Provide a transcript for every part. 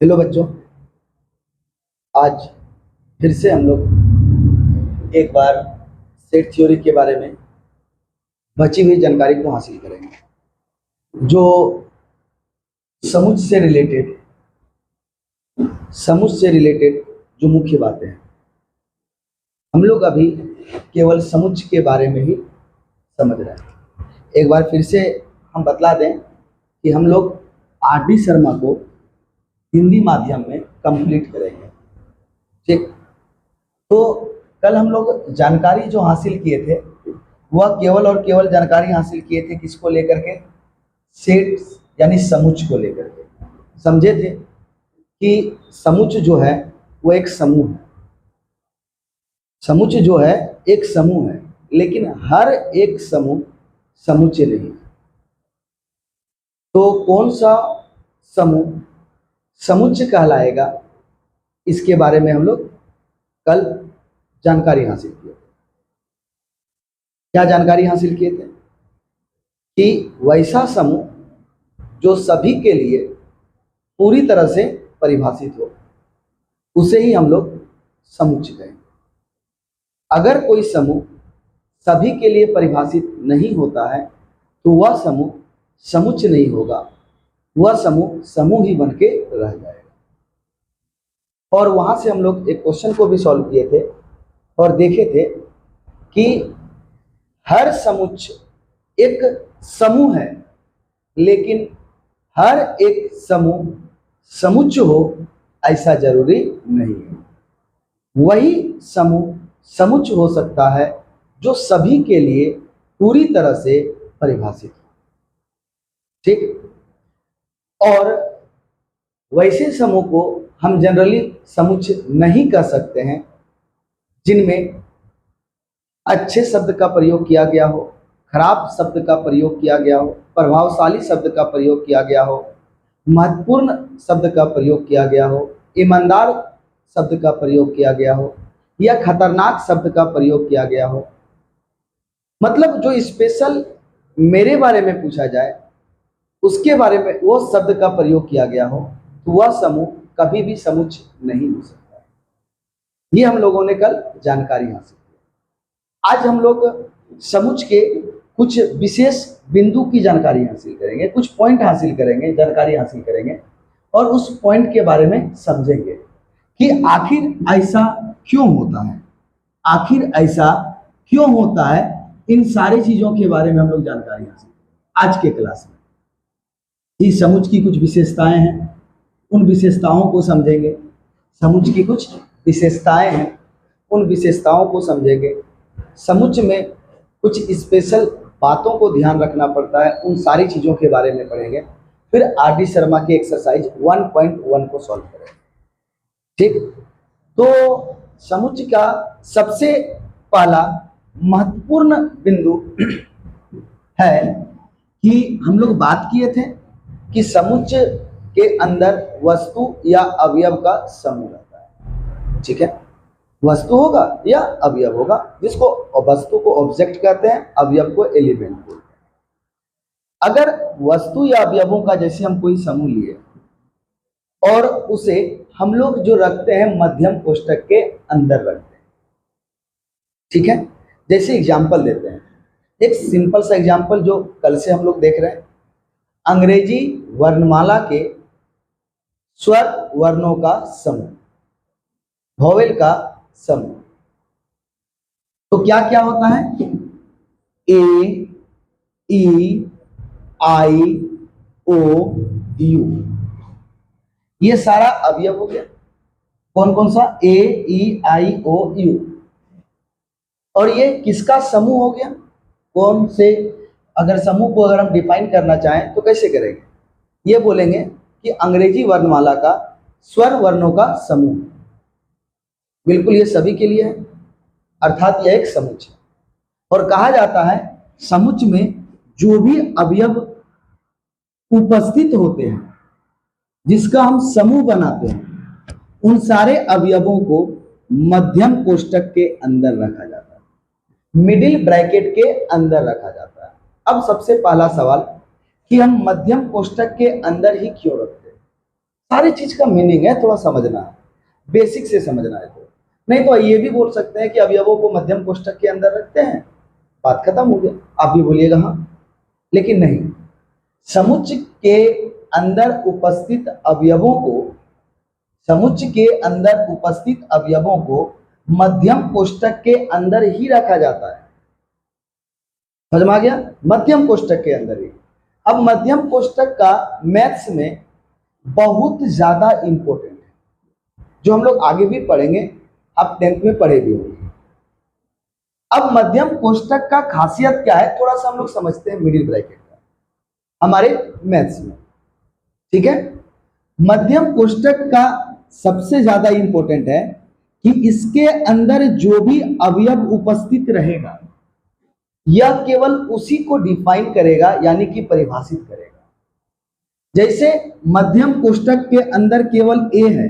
Hello बच्चों, आज फिर से हम लोग एक बार सेट थ्योरी के बारे में बची हुई जानकारी को हासिल करेंगे। जो समुच से रिलेटेड जो मुख्य बातें हैं, हम लोग अभी केवल समुच के बारे में ही समझ रहे हैं। एक बार फिर से हम बतला दें कि हम लोग आर.डी. शर्मा को हिंदी माध्यम में कंप्लीट करेंगे। ठीक, तो कल हम लोग जानकारी जो हासिल किए थे वह केवल और केवल जानकारी हासिल किए थे किसको लेकर के? सेट यानी समुच को लेकर के। समझे थे कि समुच जो है वो एक समूह है। समुच जो है एक समूह है, लेकिन हर एक समूह समुच्चय नहीं है। तो कौन सा समूह समुच्चय कहलाएगा, इसके बारे में हम लोग कल जानकारी हासिल किए थे। क्या जानकारी हासिल किए थे? कि वैसा समूह जो सभी के लिए पूरी तरह से परिभाषित हो, उसे ही हम लोग समुच्चय कहेंगे। अगर कोई समूह सभी के लिए परिभाषित नहीं होता है तो वह समूह समुच्चय नहीं होगा, वह समूह समूह ही बन के रह जाएगा। और वहां से हम लोग एक क्वेश्चन को भी सॉल्व किए थे और देखे थे कि हर समुच्चय एक समूह है, लेकिन हर एक समूह समुच्चय हो ऐसा जरूरी नहीं है। वही समूह समुच्चय हो सकता है जो सभी के लिए पूरी तरह से परिभाषित हो। ठीक, और वैसे समूह को हम जनरली समुच्चय नहीं कह सकते हैं जिनमें अच्छे शब्द का प्रयोग किया गया हो, खराब शब्द का प्रयोग किया गया हो, प्रभावशाली शब्द का प्रयोग किया गया हो, महत्वपूर्ण शब्द का प्रयोग किया गया हो, ईमानदार शब्द का प्रयोग किया गया हो, या खतरनाक शब्द का प्रयोग किया गया हो। मतलब जो स्पेशल मेरे बारे में पूछा जाए उसके बारे में वो शब्द का प्रयोग किया गया हो, तो वह समूह कभी भी समुच्चय नहीं हो सकता। ये हम लोगों ने कल जानकारी हासिल की। आज हम लोग समुच्चय के कुछ विशेष बिंदु की जानकारी हासिल करेंगे, कुछ पॉइंट हासिल करेंगे, जानकारी हासिल करेंगे और उस पॉइंट के बारे में समझेंगे कि आखिर ऐसा क्यों होता है, आखिर ऐसा क्यों होता है। इन सारी चीजों के बारे में हम लोग जानकारी हासिल करेंगे आज के क्लास में। इस समुच्चय की कुछ विशेषताएं हैं, उन विशेषताओं को समझेंगे। समुच्चय की कुछ विशेषताएं हैं, उन विशेषताओं को समझेंगे। समुच्चय में कुछ स्पेशल बातों को ध्यान रखना पड़ता है, उन सारी चीज़ों के बारे में पढ़ेंगे। फिर आर.डी. शर्मा की एक्सरसाइज 1.1 को सॉल्व करेंगे। ठीक, तो समुच्चय का सबसे पहला महत्वपूर्ण बिंदु है कि हम लोग बात किए थे कि समुच्चय के अंदर वस्तु या अवयव का समूह रहता है। ठीक है, वस्तु होगा या अवयव होगा, जिसको वस्तु को ऑब्जेक्ट कहते हैं, अवयव को एलिमेंट बोलते हैं। अगर वस्तु या अवयवों का जैसे हम कोई समूह लिए और उसे हम लोग जो रखते हैं मध्यम कोष्ठक के अंदर रखते हैं। ठीक है, जैसे एग्जाम्पल देते हैं, एक सिंपल सा एग्जाम्पल जो कल से हम लोग देख रहे हैं, अंग्रेजी वर्णमाला के स्वर वर्णों का समूह, वोवेल का समूह। तो क्या क्या होता है? ए, ई, आई, ओ, यू, ये सारा अवयव हो गया। कौन कौन सा? ए, ई, आई, ओ, यू। और ये किसका समूह हो गया? कौन से? अगर समूह को अगर हम डिफाइन करना चाहें तो कैसे करेंगे? ये बोलेंगे कि अंग्रेजी वर्णमाला का स्वर वर्णों का समूह। बिल्कुल, ये सभी के लिए है, अर्थात यह एक समुच्चय। और कहा जाता है समुच्चय में जो भी अवयव उपस्थित होते हैं, जिसका हम समूह बनाते हैं, उन सारे अवयवों को मध्यम कोष्ठक के अंदर रखा जाता है, मिडिल ब्रैकेट के अंदर रखा जाता है। अब सबसे पहला सवाल कि हम मध्यम कोष्ठक के अंदर ही क्यों रखते हैं? सारी चीज का मीनिंग है, थोड़ा समझना है, बेसिक से समझना है। तो नहीं तो ये भी बोल सकते हैं कि अवयवों को मध्यम कोष्ठक के अंदर रखते हैं, बात खत्म हो गया। आप भी बोलिएगा हाँ, लेकिन नहीं, समुच्चय के अंदर उपस्थित अवयवों को, समुच्चय के अंदर उपस्थित अवयवों को मध्यम कोष्ठक के अंदर ही रखा जाता है। समझ में आ गया? मध्यम कोष्ठक के अंदर ही। अब मध्यम कोष्ठक का मैथ्स में बहुत ज्यादा इंपॉर्टेंट है, जो हम लोग आगे भी पढ़ेंगे, आप 10th में पढ़े भी होंगे। अब मध्यम कोष्ठक का खासियत क्या है, थोड़ा सा हम लोग समझते हैं मिडिल ब्रैकेट का हमारे मैथ्स में, ठीक है। मध्यम कोष्ठक का सबसे ज्यादा इंपॉर्टेंट है कि इसके अंदर जो भी अवयव उपस्थित रहेगा यह केवल उसी को डिफाइन करेगा, यानी कि परिभाषित करेगा। जैसे मध्यम कोष्ठक के अंदर केवल ए है,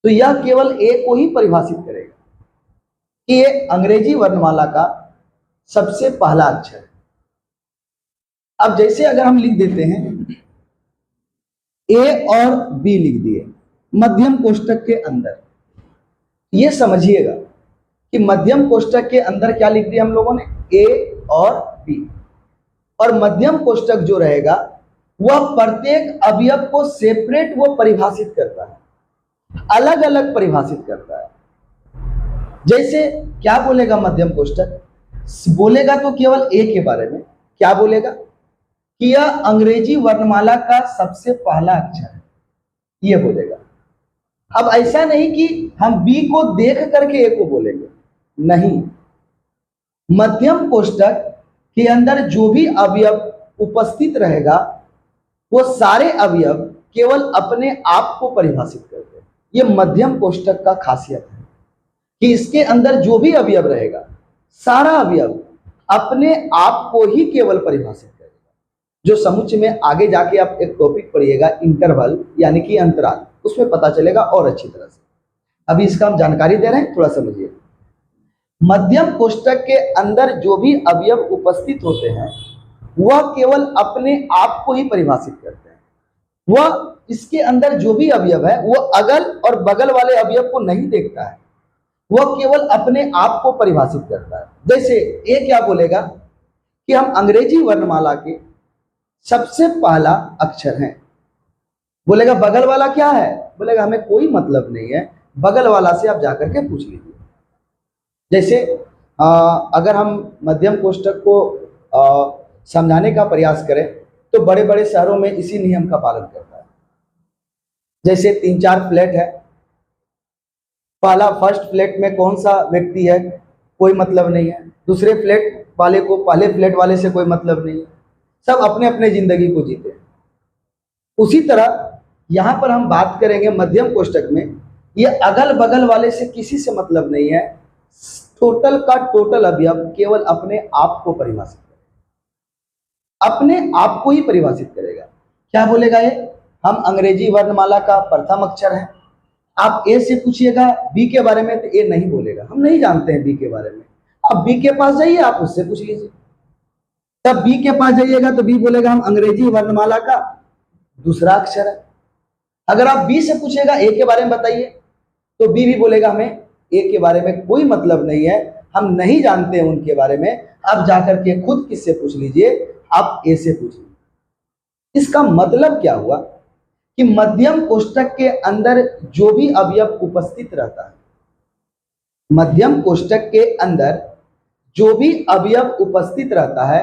तो यह केवल ए को ही परिभाषित करेगा कि ये अंग्रेजी वर्णमाला का सबसे पहला अक्षर है। अब जैसे अगर हम लिख देते हैं ए और बी, लिख दिए मध्यम कोष्ठक के अंदर, ये समझिएगा कि मध्यम कोष्ठक के अंदर क्या लिख दिया हम लोगों ने, ए और बी। और मध्यम कोष्ठक जो रहेगा वह प्रत्येक अवयव को सेपरेट वो परिभाषित करता है, अलग अलग परिभाषित करता है। जैसे क्या बोलेगा मध्यम कोष्ठक, बोलेगा तो केवल ए के बारे में, क्या बोलेगा कि यह अंग्रेजी वर्णमाला का सबसे पहला अक्षर है, ये बोलेगा। अब ऐसा नहीं कि हम बी को देख करके ए को बोलेंगे, नहीं, मध्यम कोष्ठक के अंदर जो भी अवयव उपस्थित रहेगा वो सारे अवयव केवल अपने आप को परिभाषित करते हैं। ये मध्यम कोष्ठक का खासियत है कि इसके अंदर जो भी अवयव रहेगा, सारा अवयव अपने आप को ही केवल परिभाषित करेगा। जो समुच्चय में आगे जाके आप एक टॉपिक पढ़िएगा, इंटरवल यानी कि अंतराल, उसमें पता चलेगा और अच्छी तरह से। अभी इसका हम जानकारी दे रहे हैं, थोड़ा समझिए। मध्यम कोष्ठक के अंदर जो भी अवयव उपस्थित होते हैं वह केवल अपने आप को ही परिभाषित करते हैं। वह इसके अंदर जो भी अवयव है वो अगल और बगल वाले अवयव को नहीं देखता है, वह केवल अपने आप को परिभाषित करता है। जैसे ये क्या बोलेगा कि हम अंग्रेजी वर्णमाला के सबसे पहला अक्षर हैं, बोलेगा बगल वाला क्या है, बोलेगा हमें कोई मतलब नहीं है, बगल वाला से आप जाकर के पूछ लीजिए। जैसे अगर हम मध्यम कोष्ठक को समझाने का प्रयास करें तो बड़े बड़े शहरों में इसी नियम का पालन करता है। जैसे 3-4 फ्लैट है, पहला फर्स्ट फ्लैट में कौन सा व्यक्ति है, कोई मतलब नहीं है, दूसरे फ्लैट वाले को पहले फ्लैट वाले से कोई मतलब नहीं है, सब अपने अपने जिंदगी को जीते हैं। उसी तरह यहां पर हम बात करेंगे मध्यम कोष्ठक में, ये अगल बगल वाले से किसी से मतलब नहीं है, टोटल का टोटल अवयव केवल अपने आप को परिभाषित करेगा, अपने आप को ही परिभाषित करेगा। क्या बोलेगा ये, हम अंग्रेजी वर्णमाला का प्रथम अक्षर है। आप ए से पूछिएगा बी के बारे में तो ए नहीं बोलेगा, हम नहीं जानते हैं बी के बारे में। आप बी के पास जाइए, आप उससे पूछ लीजिए, तब बी के पास जाइएगा तो बी बोलेगा हम अंग्रेजी वर्णमाला का दूसरा अक्षर है। अगर आप बी से पूछेगा ए के बारे में बताइए, तो बी भी बोलेगा हमें ए के बारे में कोई मतलब नहीं है, हम नहीं जानते हैं उनके बारे में। आप जाकर के खुद किससे पूछ लीजिए, आप ए से पूछ लीजिए। इसका मतलब क्या हुआ कि मध्यम कोष्ठक के अंदर जो भी अवयव उपस्थित रहता है, मध्यम कोष्ठक के अंदर जो भी अवयव उपस्थित रहता है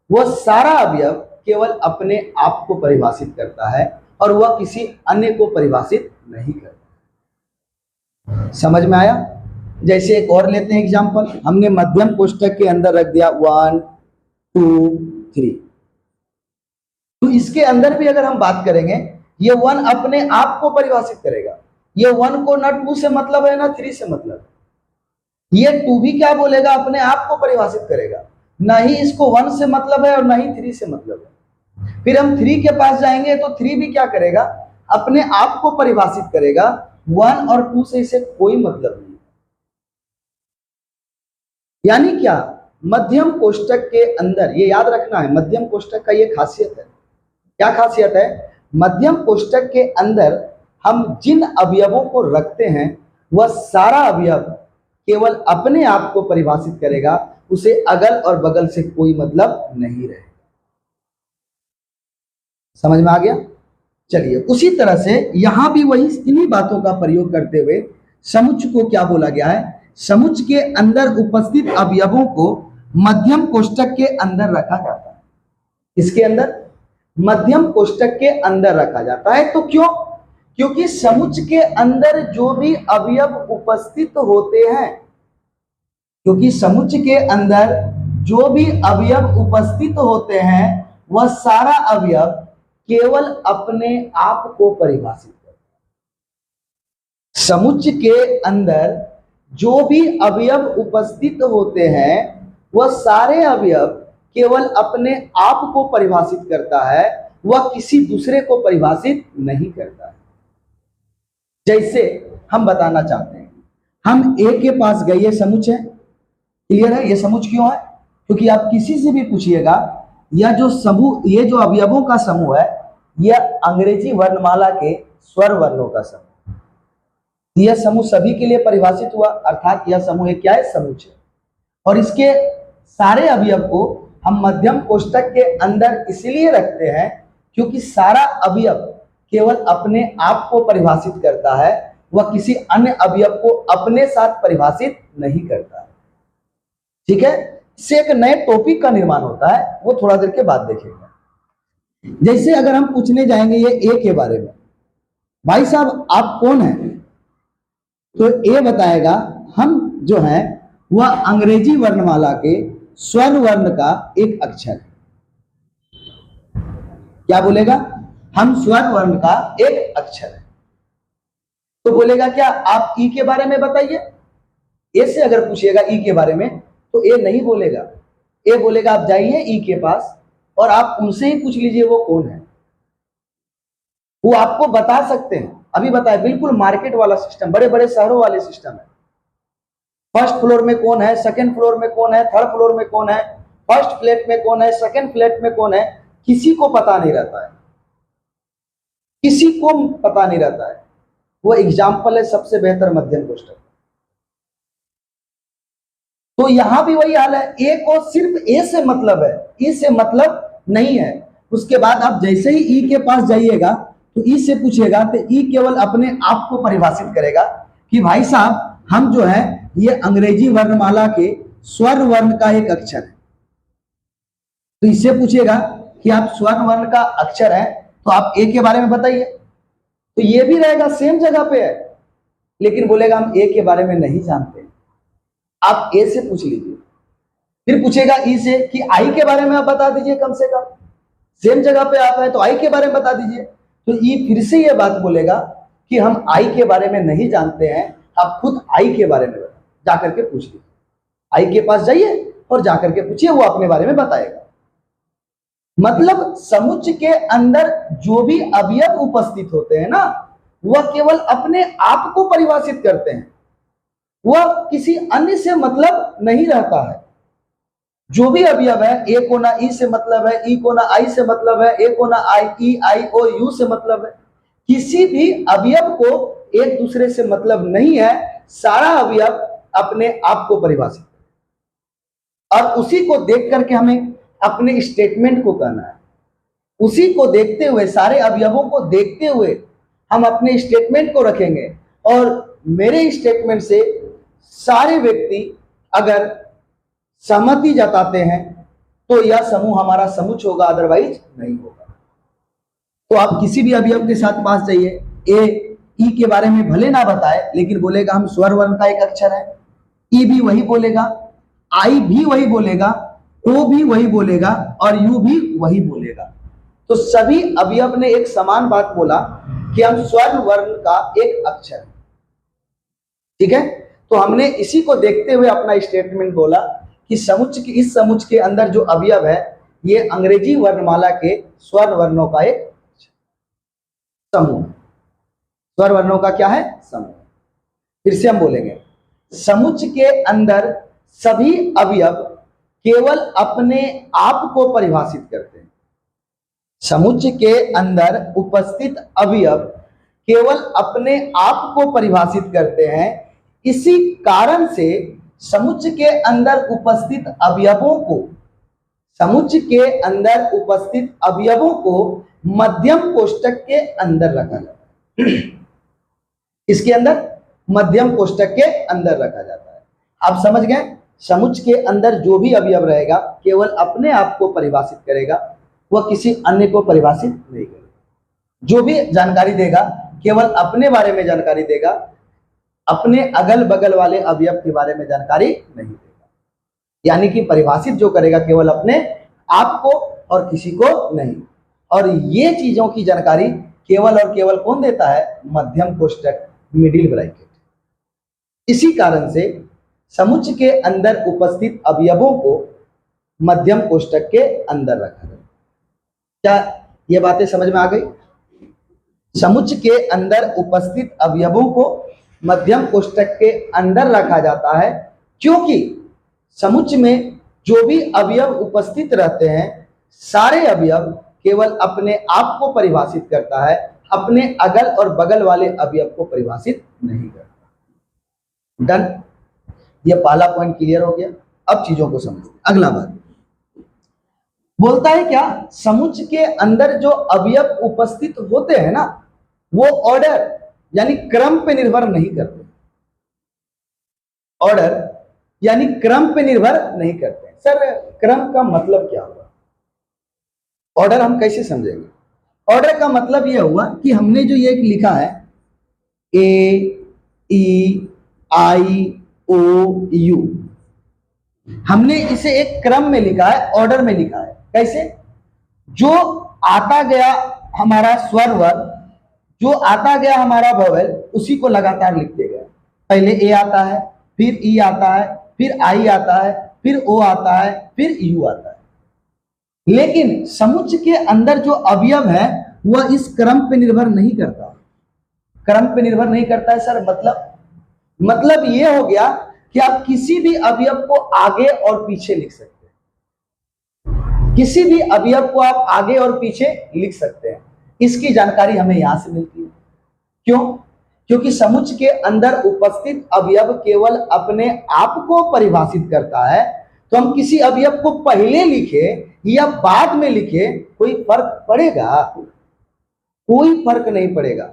वह सारा अवयव केवल अपने आप को परिभाषित करता है और वह किसी अन्य को परिभाषित नहीं करता। समझ में आया? जैसे एक और लेते हैं एग्जांपल, हमने मध्यम कोष्ठक के अंदर रख दिया 1 2 3, तो इसके अंदर भी अगर हम बात करेंगे ये 1 अपने आप को परिभाषित करेगा। ये 1 को ना 2 से मतलब है ना 3 से मतलब है। ये 2 भी क्या बोलेगा, अपने आप को परिभाषित करेगा, ना ही इसको 1 से मतलब है और ना ही 3 से मतलब है। फिर हम 3 के पास जाएंगे तो 3 भी क्या करेगा, अपने आप को परिभाषित करेगा, 1 और 2 से इसे कोई मतलब नहीं। यानी क्या, मध्यम कोष्ठक के अंदर, ये याद रखना है, मध्यम कोष्ठक का ये खासियत है। क्या खासियत है, मध्यम कोष्ठक के अंदर हम जिन अवयवों को रखते हैं वह सारा अवयव केवल अपने आप को परिभाषित करेगा, उसे अगल और बगल से कोई मतलब नहीं रहेगा। समझ में आ गया? चलिए, उसी तरह से यहां भी वही इन्हीं बातों का प्रयोग करते हुए समुच्चय को क्या बोला गया है? समुच्चय के अंदर उपस्थित अवयवों को मध्यम कोष्ठक के अंदर रखा जाता है। इसके अंदर मध्यम कोष्ठक के अंदर रखा जाता है। तो क्यों? क्योंकि समुच्चय के अंदर जो भी अवयव उपस्थित होते हैं, क्योंकि समुच्चय के अंदर जो भी अवयव उपस्थित होते हैं वह सारा अवयव केवल अपने आप को परिभाषित करता है। समुच्चय के अंदर जो भी अवयव उपस्थित होते हैं वह सारे अवयव केवल अपने आप को परिभाषित करता है, वह किसी दूसरे को परिभाषित नहीं करता है। जैसे हम बताना चाहते हैं, हम ए के पास गए, ये समुच्चय है, क्लियर है? ये समुच्चय क्यों है? क्योंकि आप किसी से भी पूछिएगा, यह जो समूह, ये जो अवयवों का समूह है, यह अंग्रेजी वर्णमाला के स्वर वर्णों का समूह। यह समूह सभी के लिए परिभाषित हुआ, अर्थात यह समूह क्या है? समुच्चय। और इसके सारे अवयव को हम मध्यम कोष्ठक के अंदर इसलिए रखते हैं क्योंकि सारा अवयव केवल अपने आप को परिभाषित करता है, वह किसी अन्य अवयव को अपने साथ परिभाषित नहीं करता है। ठीक है? इससे एक नए टॉपिक का निर्माण होता है, वो थोड़ा देर के बाद देखेंगे। जैसे अगर हम पूछने जाएंगे ये ए के बारे में, भाई साहब आप कौन हैं? तो ए बताएगा हम जो हैं वह अंग्रेजी वर्णमाला के स्वर वर्ण का एक अक्षर है। क्या बोलेगा? हम स्वर वर्ण का एक अक्षर है। तो बोलेगा क्या आप ई के बारे में बताइए? ए से अगर पूछिएगा ई के बारे में तो ए नहीं बोलेगा। ए बोलेगा आप जाइए ई के पास और आप उनसे ही पूछ लीजिए वो कौन है, वो आपको बता सकते हैं। अभी बताए, बिल्कुल मार्केट वाला सिस्टम, बड़े बड़े शहरों वाले सिस्टम है। फर्स्ट फ्लोर में कौन है, सेकंड फ्लोर में कौन है, थर्ड फ्लोर में कौन है, फर्स्ट फ्लैट में कौन है, सेकंड फ्लैट में कौन है, किसी को पता नहीं रहता है, किसी को पता नहीं रहता है। वो एग्जाम्पल है सबसे बेहतर मध्यम कोष्ठक। तो यहां भी वही हाल है, ए को सिर्फ ए से मतलब है, ई से मतलब नहीं है। उसके बाद आप जैसे ही ई के पास जाइएगा तो ई से पूछिएगा तो ई केवल अपने आप को परिभाषित करेगा कि भाई साहब हम जो है ये अंग्रेजी वर्णमाला के स्वर वर्ण का एक अक्षर है। तो इससे पूछिएगा कि आप स्वर वर्ण का अक्षर है तो आप ए के बारे में बताइए, तो ये भी रहेगा सेम जगह पे है, लेकिन बोलेगा हम ए के बारे में नहीं जानते। आप ए से पूछ लीजिए, फिर पूछेगा ई से कि आई के बारे में आप बता दीजिए, कम से कम सेम जगह पे आता है तो आई के बारे में बता दीजिए। तो ई फिर से ये बात बोलेगा कि हम आई के बारे में नहीं जानते हैं, आप खुद आई के बारे में जाकर के पूछ लीजिए। आई के पास जाइए और जाकर के पूछिए, वो अपने बारे में बताएगा। मतलब समुच्चय के अंदर जो भी अवयव उपस्थित होते हैं ना, वह केवल अपने आप को परिभाषित करते हैं, वह किसी अन्य से मतलब नहीं रहता है। जो भी अवयव है, ए को ना ई से मतलब है, ई को ना आई से मतलब है, ए को ना आई ई आई ओ यू से मतलब है, किसी भी अवयव को एक दूसरे से मतलब नहीं है। सारा अवयव अपने आप को परिभाषित, और उसी को देख करके हमें अपने स्टेटमेंट को कहना है। उसी को देखते हुए, सारे अवयवों को देखते हुए हम अपने स्टेटमेंट को रखेंगे, और मेरे स्टेटमेंट से सारे व्यक्ति अगर सहमति जताते हैं तो यह समूह हमारा समुच्चय होगा, अदरवाइज नहीं होगा। तो आप किसी भी अवयव के साथ पास जाइए, ए ई के बारे में भले ना बताए, लेकिन बोलेगा हम स्वर वर्ण का एक अक्षर है। ई भी वही बोलेगा, आई भी वही बोलेगा, ओ भी वही बोलेगा, और यू भी वही बोलेगा। तो सभी अवयव ने एक समान बात बोला कि हम स्वर वर्ण का एक अक्षर है। ठीक है? तो हमने इसी को देखते हुए अपना स्टेटमेंट बोला कि समुच्चय के, इस समुच्चय के अंदर जो अवयव है ये अंग्रेजी वर्णमाला के स्वर वर्णों का एक समूह। स्वर वर्णों का क्या है? समूह। फिर से हम बोलेंगे, समुच्चय के अंदर सभी अवयव केवल अपने आप को परिभाषित करते हैं। समुच्चय के अंदर उपस्थित अवयव केवल अपने आप को परिभाषित करते हैं। इसी कारण से समुच्चय के अंदर उपस्थित अवयवों को समुच्चय के अंदर उपस्थित अवयवों को मध्यम कोष्ठक के अंदर रखा जाता है। इसके अंदर मध्यम कोष्ठक के अंदर रखा जाता है। आप समझ गए, समुच्चय के अंदर जो भी अवयव रहेगा केवल अपने आप को परिभाषित करेगा, वह किसी अन्य को परिभाषित नहीं करेगा। जो भी जानकारी देगा केवल अपने बारे में जानकारी देगा, अपने अगल बगल वाले अवयव के बारे में जानकारी नहीं देगा। यानी कि परिभाषित जो करेगा केवल अपने आप को और किसी को नहीं। और ये चीजों की जानकारी केवल और केवल कौन देता है? मध्यम कोष्ठक, मिडिल ब्रैकेट। इसी कारण से समुच्चय के अंदर उपस्थित अवयवों को मध्यम कोष्ठक के अंदर रखा जाता है। क्या ये बातें समझ में आ गई? समुच्चय के अंदर उपस्थित अवयवों को मध्यम कोष्ठक के अंदर रखा जाता है, क्योंकि समुच्चय में जो भी अवयव उपस्थित रहते हैं, सारे अवयव केवल अपने आप को परिभाषित करता है, अपने अगल और बगल वाले अवयव को परिभाषित नहीं करता। डन? ये पहला पॉइंट क्लियर हो गया। अब चीजों को समझते हैं। अगला बात बोलता है क्या? समुच्चय के अंदर जो अवयव उपस्थित होते हैं ना, वो ऑर्डर यानी क्रम पे निर्भर नहीं करते। ऑर्डर यानी क्रम पे निर्भर नहीं करते। सर क्रम का मतलब क्या हुआ? ऑर्डर हम कैसे समझेंगे? ऑर्डर का मतलब यह हुआ कि हमने जो ये लिखा है ए ई आई ओ यू, हमने इसे एक क्रम में लिखा है, ऑर्डर में लिखा है। कैसे? जो आता गया हमारा स्वर वर्ण, जो आता गया हमारा वोवेल, उसी को लगातार लिखते गए। पहले ए आता है, फिर ई आता है, फिर आई आता है, फिर ओ आता है, फिर यू आता है। लेकिन समुच्चय के अंदर जो अवयव है वह इस क्रम पे निर्भर नहीं करता। क्रम पे निर्भर नहीं करता है सर, मतलब यह हो गया कि आप किसी भी अवयव को आगे और पीछे लिख सकते हैं। किसी भी अवयव को आप आगे और पीछे लिख सकते हैं। इसकी जानकारी हमें यहां से मिलती है। क्यों? क्योंकि समुच्चय के अंदर उपस्थित अवयव केवल अपने आप को परिभाषित करता है। तो हम किसी अवयव को पहले लिखे या बाद में लिखे, कोई फर्क पड़ेगा? कोई फर्क नहीं पड़ेगा,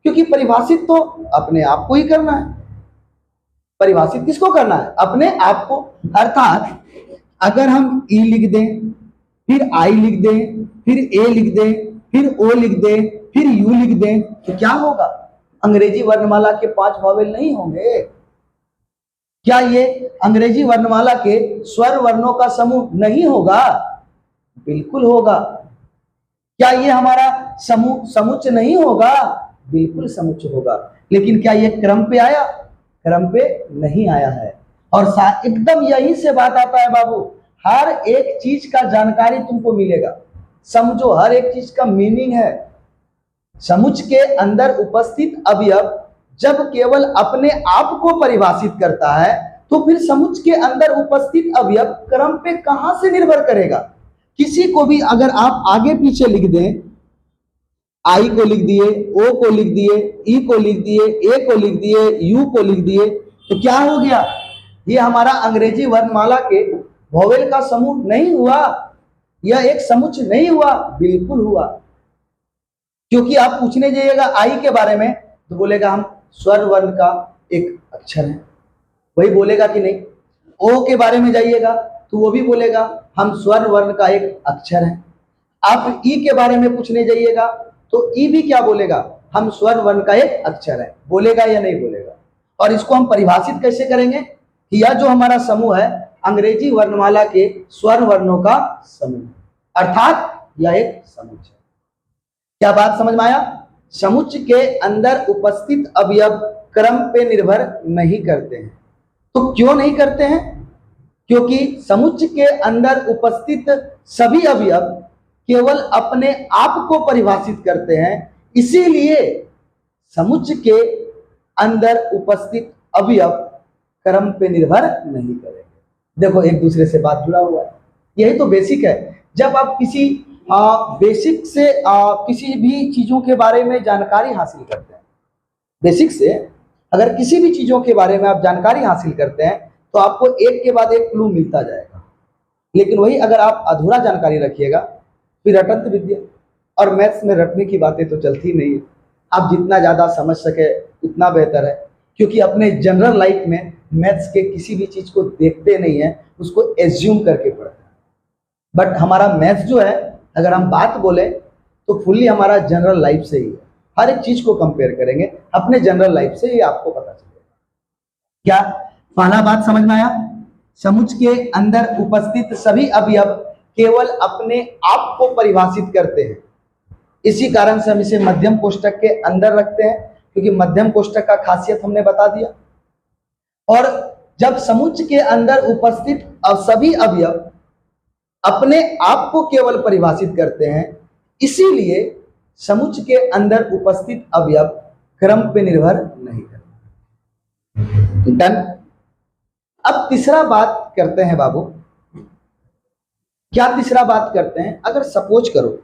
क्योंकि परिभाषित तो अपने आप को ही करना है। परिभाषित किसको करना है? अपने आप को। अर्थात अगर हम ई लिख दें, फिर आई लिख दें, फिर ए लिख दें, फिर ओ लिख दें, फिर यू लिख दें, तो क्या होगा? अंग्रेजी वर्णमाला के 5 वॉवेल नहीं होंगे क्या? ये अंग्रेजी वर्णमाला के स्वर वर्णों का समूह नहीं होगा? बिल्कुल होगा। क्या ये हमारा समुच्चय नहीं होगा? बिल्कुल समुच्चय होगा। लेकिन क्या ये क्रम पे आया? क्रम पे नहीं आया है। और एकदम यही से बात आता है बाबू, हर एक चीज का जानकारी तुमको मिलेगा। समझो, हर एक चीज का मीनिंग है। समुच्चय के अंदर उपस्थित अवयव जब केवल अपने आप को परिभाषित करता है, तो फिर समुच्चय के अंदर उपस्थित अवयव क्रम पे कहां से निर्भर करेगा? किसी को भी अगर आप आगे पीछे लिख दें, आई को लिख दिए, ओ को लिख दिए, ई को लिख दिए, ए को लिख दिए, यू को लिख दिए, तो क्या हो गया? ये हमारा अंग्रेजी वर्णमाला के वोवेल का समूह नहीं हुआ? यह एक समुच्चय नहीं हुआ? बिल्कुल हुआ। क्योंकि आप पूछने जाइएगा आई के बारे में, तो बोलेगा हम स्वर वर्ण का एक अक्षर है, वही बोलेगा कि नहीं? ओ के बारे में जाइएगा तो वो भी बोलेगा हम स्वर वर्ण का एक अक्षर है। आप ई के बारे में पूछने जाइएगा तो ई भी क्या बोलेगा? हम स्वर वर्ण का एक अक्षर है। बोलेगा या नहीं बोलेगा? और इसको हम परिभाषित कैसे करेंगे कि यह जो हमारा समूह है अंग्रेजी वर्णमाला के स्वर वर्णों का समूह, अर्थात यह एक समुच्चय। क्या बात समझ में आया? समुच्चय के अंदर उपस्थित अवयव क्रम पे निर्भर नहीं करते हैं। तो क्यों नहीं करते हैं? क्योंकि समुच्चय के अंदर उपस्थित सभी अवयव केवल अपने आप को परिभाषित करते हैं। इसीलिए समुच्चय के अंदर उपस्थित अवयव क्रम पे निर्भर नहीं करेंगे। देखो, एक दूसरे से बात जुड़ा हुआ है। यही तो बेसिक है। जब आप किसी बेसिक से किसी भी चीजों के बारे में जानकारी हासिल करते हैं, बेसिक से अगर किसी भी चीजों के बारे में आप जानकारी हासिल करते हैं तो आपको एक के बाद एक क्लू मिलता जाएगा। लेकिन वही अगर आप अधूरा जानकारी रखिएगा फिर रटंत विद्या, और मैथ्स में रटने की बातें तो चलती नहीं है। आप जितना ज़्यादा समझ सके उतना बेहतर है, क्योंकि अपने जनरल लाइफ में मैथ्स के किसी भी चीज़ को देखते नहीं है, उसको एज्यूम करके पढ़ते हैं। बट हमारा मैथ्स जो है, अगर हम बात बोले तो फुल्ली हमारा जनरल लाइफ से ही है। हर एक चीज़ को कंपेयर करेंगे अपने जनरल लाइफ से, ही आपको पता चलेगा। क्या पहला बात समझ में आया? समुच्चय के अंदर उपस्थित सभी अवयव केवल अपने आप को परिभाषित करते हैं। इसी कारण से हम इसे मध्यम कोष्ठक के अंदर रखते हैं, क्योंकि मध्यम कोष्ठक का खासियत हमने बता दिया। और जब समुच्चय के अंदर उपस्थित सभी अवयव अपने आप को केवल परिभाषित करते हैं, इसीलिए समुच्चय के अंदर उपस्थित अवयव क्रम पे निर्भर नहीं करते। डन। अब तीसरा बात करते हैं बाबू। क्या तीसरा बात करते हैं? अगर सपोज करो,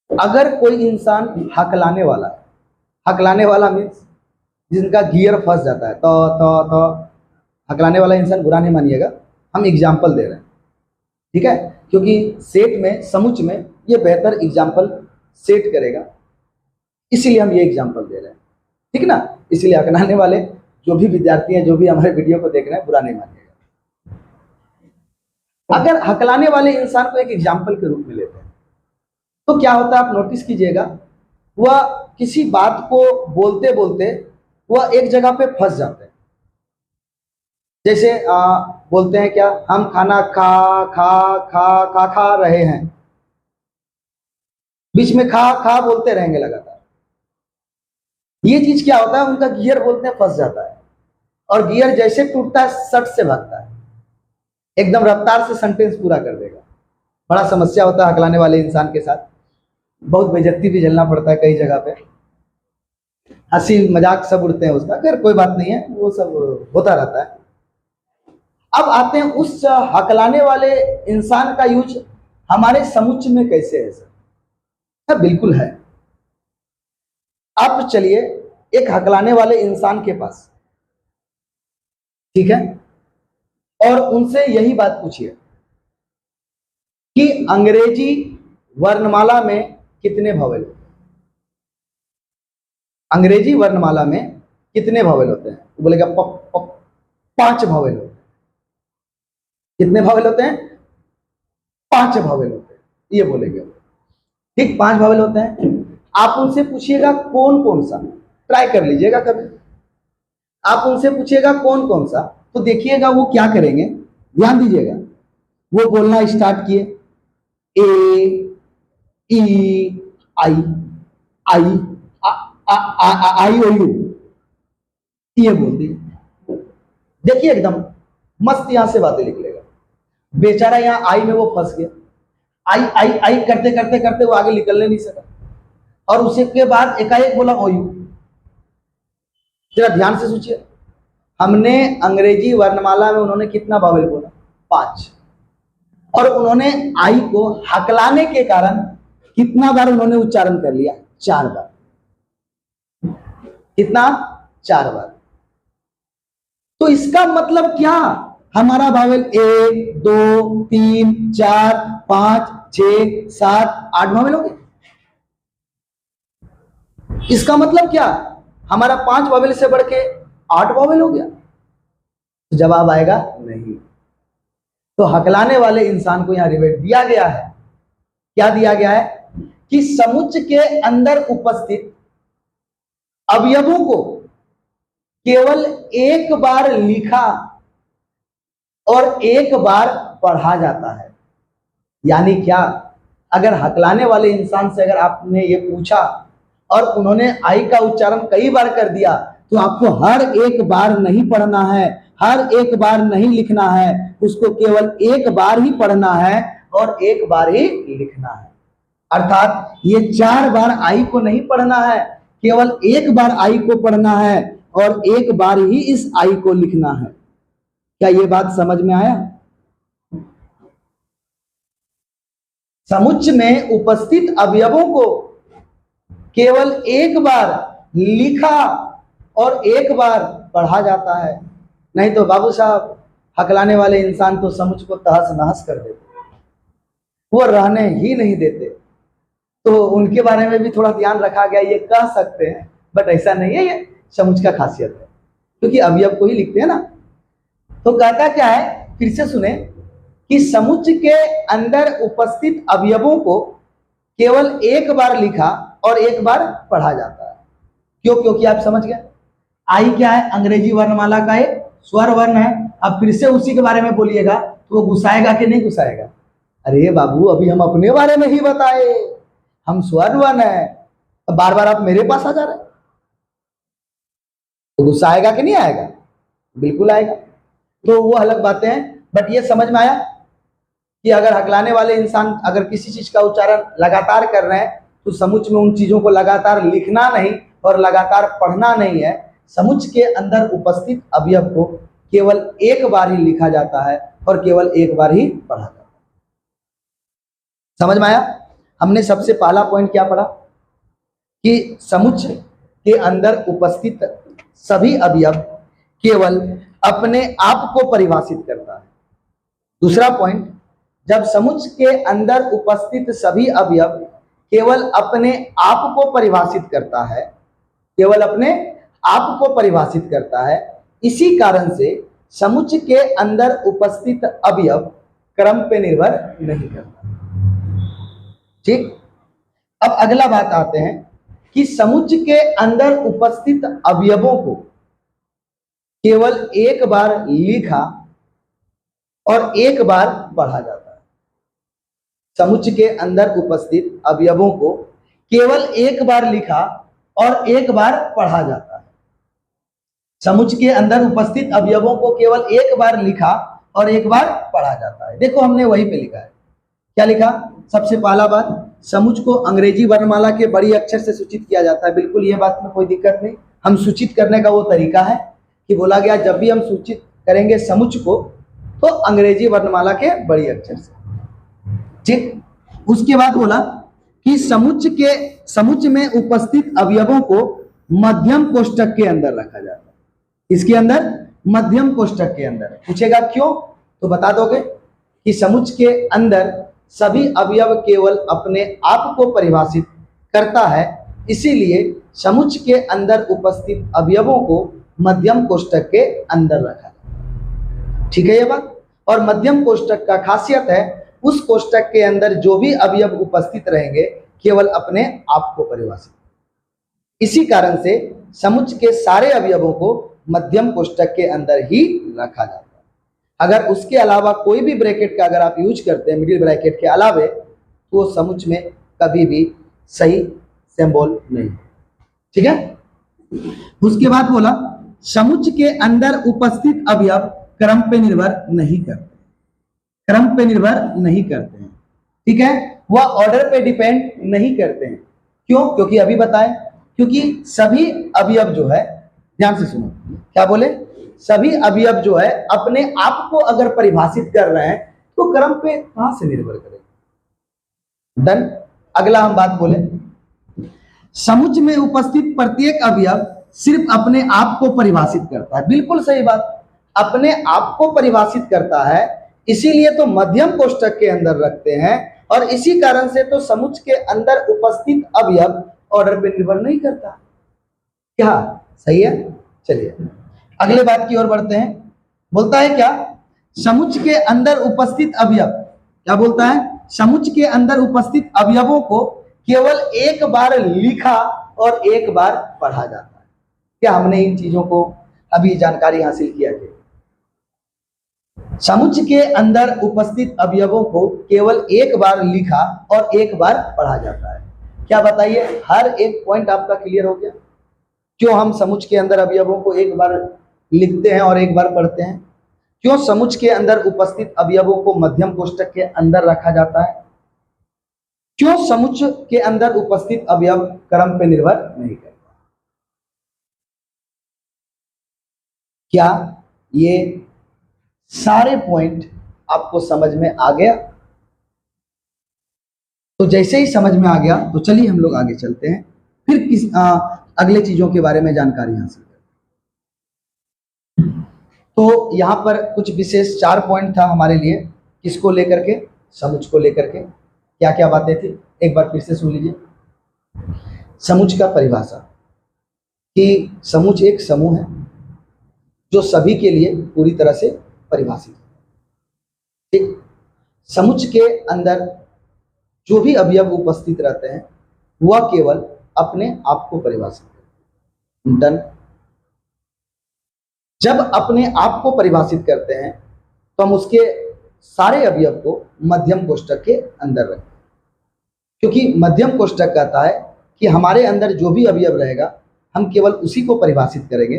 अगर कोई इंसान हकलाने वाला है, हकलाने वाला मीन्स जिनका गियर फंस जाता है, तो हकलाने वाला इंसान बुरा नहीं मानिएगा, हम एग्जाम्पल दे रहे हैं, ठीक है? क्योंकि सेट में, समुच्चय में ये बेहतर एग्जाम्पल सेट करेगा, इसीलिए हम ये एग्जाम्पल दे रहे हैं, ठीक ना? इसीलिए हकलाने वाले जो भी विद्यार्थी हैं, जो भी हमारे वीडियो को देख रहे हैं, बुरा नहीं मानिएगा। अगर हकलाने वाले इंसान को एक एग्जाम्पल के रूप में लेते हैं तो क्या होता है, आप नोटिस कीजिएगा, वह किसी बात को बोलते बोलते वह एक जगह पे फंस जाते हैं। जैसे बोलते हैं क्या, हम खाना खा खा खा खा खा रहे हैं, बीच में खा खा बोलते रहेंगे लगातार। ये चीज क्या होता है, उनका गियर बोलते हैं फंस जाता है, और गियर जैसे टूटता है सट से भागता है, एकदम रफ्तार से सेंटेंस पूरा कर देगा। बड़ा समस्या होता है हकलाने वाले इंसान के साथ, बहुत बेइज्जती भी झेलना पड़ता है कई जगह पे, हंसी मजाक सब उड़ते हैं उसका। खैर कोई बात नहीं है, वो सब होता रहता है। अब आते हैं उस हकलाने वाले इंसान का यूज हमारे समुच्चय में कैसे है सर? बिल्कुल है। अब चलिए एक हकलाने वाले इंसान के पास, ठीक है, और उनसे यही बात पूछिए कि अंग्रेजी वर्णमाला में कितने वोवेल होते हैं? अंग्रेजी वर्णमाला में कितने वोवेल होते हैं? तो बोलेगा 5 वोवेल होते हैं। कितने वोवेल होते हैं? 5 वोवेल होते हैं, ये बोलेंगे, ठीक, 5 वोवेल होते हैं। आप उनसे पूछिएगा कौन कौन सा, ट्राई कर लीजिएगा कभी, आप उनसे पूछिएगा कौन कौन सा, तो देखिएगा वो क्या करेंगे, ध्यान दीजिएगा। वो बोलना स्टार्ट किए, ए ई आई आई आई ओ यू, ये बोल दिए। देखिए एकदम मस्त यहां से बातें लिख लेगा। बेचारा यहां आई में वो फंस गया, आई आई आई करते करते करते वो आगे निकलने नहीं सका, और उसी के बाद एकाएक बोला ओ यू। जरा ध्यान से सोचिए, हमने अंग्रेजी वर्णमाला में उन्होंने कितना वोवेल बोला? 5, और उन्होंने आई को हकलाने के कारण कितना बार उन्होंने उच्चारण कर लिया? 4 बार। कितना? 4 बार। तो इसका मतलब क्या, हमारा वोवेल 1 2 3 4 5 6 7 8 वोवेल हो गए। इसका मतलब क्या, हमारा 5 वोवेल से बढ़ के 8 वोवेल हो गया? तो जवाब आएगा नहीं। तो हकलाने वाले इंसान को यहां रिवेट दिया गया है। क्या दिया गया है? कि समुच्चय के अंदर उपस्थित अवयवों को केवल एक बार लिखा और एक बार पढ़ा जाता है। यानी क्या, अगर हकलाने वाले इंसान से अगर आपने ये पूछा और उन्होंने आई का उच्चारण कई बार कर दिया, तो आपको हर एक बार नहीं पढ़ना है, हर एक बार नहीं लिखना है, उसको केवल एक बार ही पढ़ना है और एक बार ही लिखना है। अर्थात ये 4 बार आई को नहीं पढ़ना है, केवल एक बार आई को पढ़ना है और एक बार ही इस आई को लिखना है। क्या ये बात समझ में आया? समुच्चय में उपस्थित अवयवों को केवल एक बार लिखा और एक बार पढ़ा जाता है। नहीं तो बाबू साहब हकलाने वाले इंसान तो समुच्चय को तहस नहस कर देते, वो रहने ही नहीं देते। तो उनके बारे में भी थोड़ा ध्यान रखा गया, ये कह सकते हैं बट ऐसा नहीं है, ये समुच्चय का खासियत है क्योंकि अवयव को ही लिखते हैं ना। तो कहता क्या है, फिर से सुने कि समुच्चय के अंदर उपस्थित अवयवों को केवल एक बार लिखा और एक बार पढ़ा जाता है। क्यों? क्योंकि आप समझ गए, आई क्या है, अंग्रेजी वर्णमाला का एक स्वर वर्ण है। अब फिर से उसी के बारे में बोलिएगा तो वो घुसाएगा कि नहीं घुसाएगा? अरे बाबू अभी हम अपने बारे में ही बताए, हम स्वर वर्ण है, अब बार बार आप मेरे पास आ जा रहे हैं, तो गुस्सा आएगा कि नहीं आएगा? बिल्कुल आएगा। तो वो अलग बातें हैं, बट ये समझ में आया कि अगर हकलाने वाले इंसान अगर किसी चीज का उच्चारण लगातार कर रहे हैं तो समुच्चय में उन चीजों को लगातार लिखना नहीं और लगातार पढ़ना नहीं है। समुच्चय के अंदर उपस्थित अवयव को केवल एक बार ही लिखा जाता है और केवल एक बार ही पढ़ा जाता है। समझ में आया? हमने सबसे पहला पॉइंट क्या पढ़ा कि समुच्चय के अंदर उपस्थित सभी अवयव केवल अपने आप को परिभाषित करता है। दूसरा पॉइंट, जब समुच्चय के अंदर उपस्थित सभी अवयव केवल अपने आप को परिभाषित करता है, केवल अपने आप को परिभाषित करता है, इसी कारण से समुच्चय के अंदर उपस्थित अवयव क्रम पे निर्भर नहीं करता। ठीक, अब अगला बात आते हैं कि समुच्चय के अंदर उपस्थित अवयवों को केवल एक बार लिखा और एक बार पढ़ा जाता है। समुच्चय के अंदर उपस्थित अवयवों को केवल एक बार लिखा और एक बार पढ़ा जाता है। समुच्चय के अंदर उपस्थित अवयवों को केवल एक बार लिखा और एक बार पढ़ा जाता है। देखो हमने वहीं पे लिखा है, क्या लिखा? सबसे पहला बात, समुच्चय को अंग्रेजी वर्णमाला के बड़ी अक्षर से सूचित किया जाता है। बिल्कुल ये बात में कोई दिक्कत नहीं। हम सूचित करने का वो तरीका है कि बोला गया जब भी हम सूचित करेंगे समुच्चय को तो अंग्रेजी वर्णमाला के बड़ी अक्षर से। ठीक, उसके बाद बोला कि समुच्चय में उपस्थित अवयवों को मध्यम कोष्ठक के अंदर रखा जाता है। इसके अंदर मध्यम कोष्ठक के अंदर। पूछेगा क्यों? तो बता दोगे कि समुच्चय के अंदर सभी अवयव केवल अपने आप को परिभाषित करता है, इसीलिए समुच्चय के अंदर उपस्थित अवयवों को मध्यम कोष्ठक के अंदर रखा जाता है। ठीक है ये बात? और मध्यम कोष्ठक का खासियत है उस कोष्ठक के अंदर जो भी अवयव उपस्थित रहेंगे केवल अपने आप को परिभाषित। इसी कारण से समुच्चय के सारे अवयवों को मध्यम कोष्ठक के अंदर ही रखा जाता है। अगर उसके अलावा कोई भी ब्रैकेट का अगर आप यूज करते हैं मिडिल ब्रैकेट के अलावे तो समुच्चय में कभी भी सही सिंबल नहीं। ठीक है, उसके बाद बोला समुच्चय के अंदर उपस्थित अवयव क्रम पे निर्भर नहीं करते, क्रम पे निर्भर नहीं करते हैं। ठीक है, वह ऑर्डर पे डिपेंड नहीं करते हैं। क्यों? क्योंकि अभी बताएं, क्योंकि सभी अवयव जो है, ध्यान से सुनो क्या बोले, सभी अवयव जो है अपने आप को अगर परिभाषित कर रहे हैं तो क्रम पे कहां से निर्भर करेगा। डन। अगला हम बात बोले, समुच्चय में उपस्थित प्रत्येक अवयव सिर्फ अपने आप को परिभाषित करता है। बिल्कुल सही बात, अपने आप को परिभाषित करता है, इसीलिए तो मध्यम कोष्ठक के अंदर रखते हैं और इसी कारण से तो समुच्चय के अंदर उपस्थित अवयव ऑर्डर पे निर्भर नहीं करता। क्या सही है? चलिए अगले बात की ओर बढ़ते हैं। बोलता है क्या, समुच्चय के अंदर उपस्थित अवयव, क्या बोलता है, समुच्चय के अंदर उपस्थित अवयवों को केवल एक बार लिखा और एक बार पढ़ा जाता है। क्या हमने इन चीजों को अभी जानकारी हासिल किया कि समुच्चय के अंदर उपस्थित अवयवों को केवल एक बार लिखा और एक बार पढ़ा जाता है। क्या बताइए, हर एक पॉइंट आपका क्लियर हो गया? क्यों हम समुच्चय के अंदर अवयवों को एक बार लिखते हैं और एक बार पढ़ते हैं? क्यों समुच्चय के अंदर उपस्थित अवयवों को मध्यम कोष्ठक के अंदर रखा जाता है? क्यों समुच्चय के अंदर उपस्थित अवयव क्रम पे निर्भर नहीं करता? क्या ये सारे पॉइंट आपको समझ में आ गया? तो जैसे ही समझ में आ गया तो चलिए हम लोग आगे चलते हैं, फिर अगले चीजों के बारे में जानकारी हासिल करें। तो यहाँ पर कुछ विशेष 4 पॉइंट था हमारे लिए, किसको लेकर के, समुच्च को लेकर के क्या क्या बातें थी, एक बार फिर से सुन लीजिए। समुच्च का परिभाषा कि समुच्च एक समूह है जो सभी के लिए पूरी तरह से परिभाषित है। ठीक, समुच्च के अंदर जो भी अवयव उपस्थित रहते हैं वह केवल अपने आप को परिभाषित है। डन। जब अपने आप को परिभाषित करते हैं तो हम उसके सारे अवयव को मध्यम कोष्ठक के अंदर रखते हैं, क्योंकि मध्यम कोष्ठक कहता है कि हमारे अंदर जो भी अवयव रहेगा हम केवल उसी को परिभाषित करेंगे।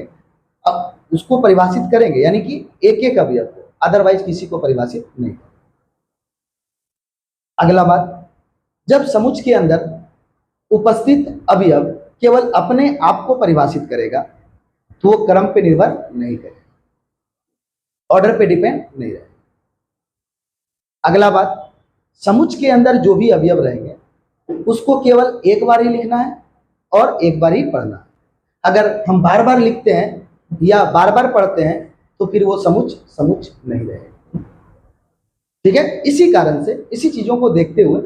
अब उसको परिभाषित करेंगे यानी कि एक एक अवयव को, अदरवाइज किसी को परिभाषित नहीं। अगला बात, जब समुच्च के अंदर उपस्थित अवयव केवल अपने आप को परिभाषित करेगा तो वो क्रम पे निर्भर नहीं करेगा, ऑर्डर पे डिपेंड नहीं रहेगा। अगला बात, समुच्च के अंदर जो भी अवयव रहेंगे उसको केवल एक बार ही लिखना है और एक बार ही पढ़ना है। अगर हम बार बार लिखते हैं या बार बार पढ़ते हैं तो फिर वो समुच्च नहीं रहेगा। ठीक है, इसी कारण से, इसी चीजों को देखते हुए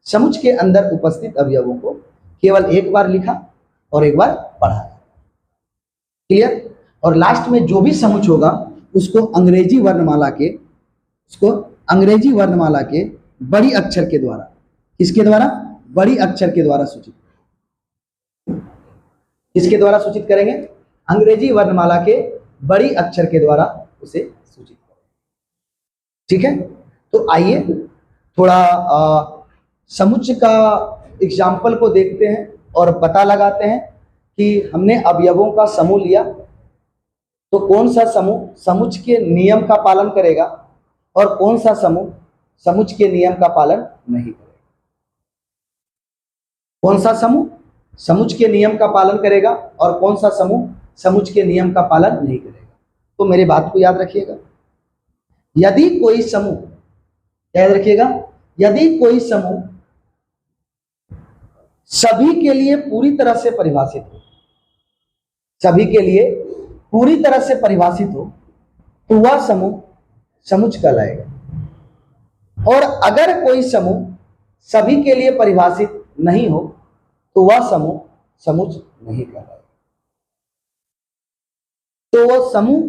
समुच्च के अंदर उपस्थित अवयवों को केवल एक बार लिखा और एक बार पढ़ा। क्लियर। और लास्ट में जो भी समुच्च होगा उसको अंग्रेजी वर्णमाला के बड़ी अक्षर के द्वारा, किसके द्वारा, बड़ी अक्षर के द्वारा सूचित, किसके द्वारा सूचित करेंगे, अंग्रेजी वर्णमाला के बड़ी अक्षर के द्वारा उसे सूचित करेंगे। ठीक है, तो आइए थोड़ा समुच्च का एग्जाम्पल को देखते हैं और पता लगाते हैं कि हमने अवयवों का समूह लिया तो कौन सा समूह समुच्च के नियम का पालन करेगा और कौन सा समूह समुच्च के नियम का पालन नहीं करेगा। कौन सा समूह समुच्च के नियम का पालन करेगा और कौन सा समूह समुच्च के नियम का पालन नहीं करेगा। तो मेरी बात को याद रखिएगा, यदि कोई समूह, याद रखिएगा, यदि कोई समूह सभी के लिए पूरी तरह से परिभाषित हो, सभी के लिए पूरी तरह से परिभाषित हो तो वह समूह समुच्च कहलाएगा। और अगर कोई समूह सभी के लिए परिभाषित नहीं हो तो वह समूह समुच्च नहीं कहलाएगा। तो वो समूह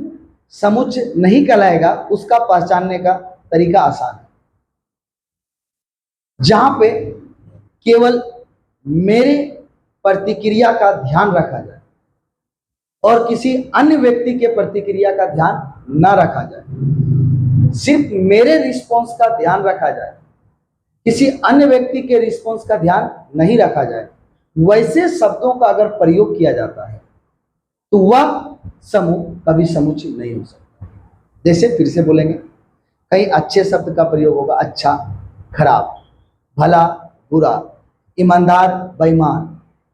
समुच्च नहीं कहलाएगा, उसका पहचानने का तरीका आसान है। जहां पे केवल मेरे प्रतिक्रिया का ध्यान रखा जाए और किसी अन्य व्यक्ति के प्रतिक्रिया का ध्यान न रखा जाए, सिर्फ मेरे रिस्पॉन्स का ध्यान रखा जाए, किसी अन्य व्यक्ति के रिस्पॉन्स का ध्यान नहीं रखा जाए, वैसे शब्दों का अगर प्रयोग किया जाता है तो वह समूह कभी समुच्च नहीं हो सकता। जैसे फिर से बोलेंगे, कई अच्छे शब्द का प्रयोग होगा, अच्छा, खराब, भला, बुरा, ईमानदार, बेईमान,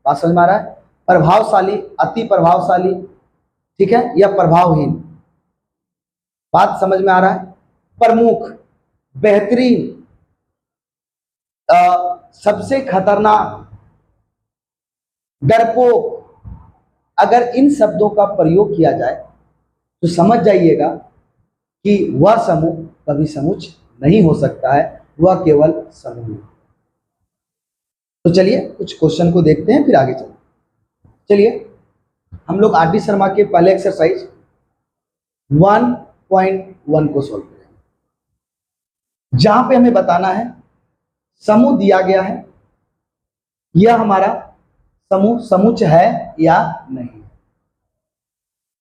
बात समझ में आ रहा है, प्रभावशाली, अति प्रभावशाली, ठीक है, या प्रभावहीन, बात समझ में आ रहा है, प्रमुख, बेहतरीन, सबसे खतरनाक, डरपोक, अगर इन शब्दों का प्रयोग किया जाए तो समझ जाइएगा कि वह समूह कभी समुच्च नहीं हो सकता है, वह केवल समूह है। तो चलिए कुछ क्वेश्चन को देखते हैं फिर आगे चलते हैं। चलिए हम लोग आर डी शर्मा के पहले एक्सरसाइज 1.1 को सॉल्व करेंगे, जहां पे हमें बताना है समूह दिया गया है, यह हमारा समूह समुच्च है या नहीं।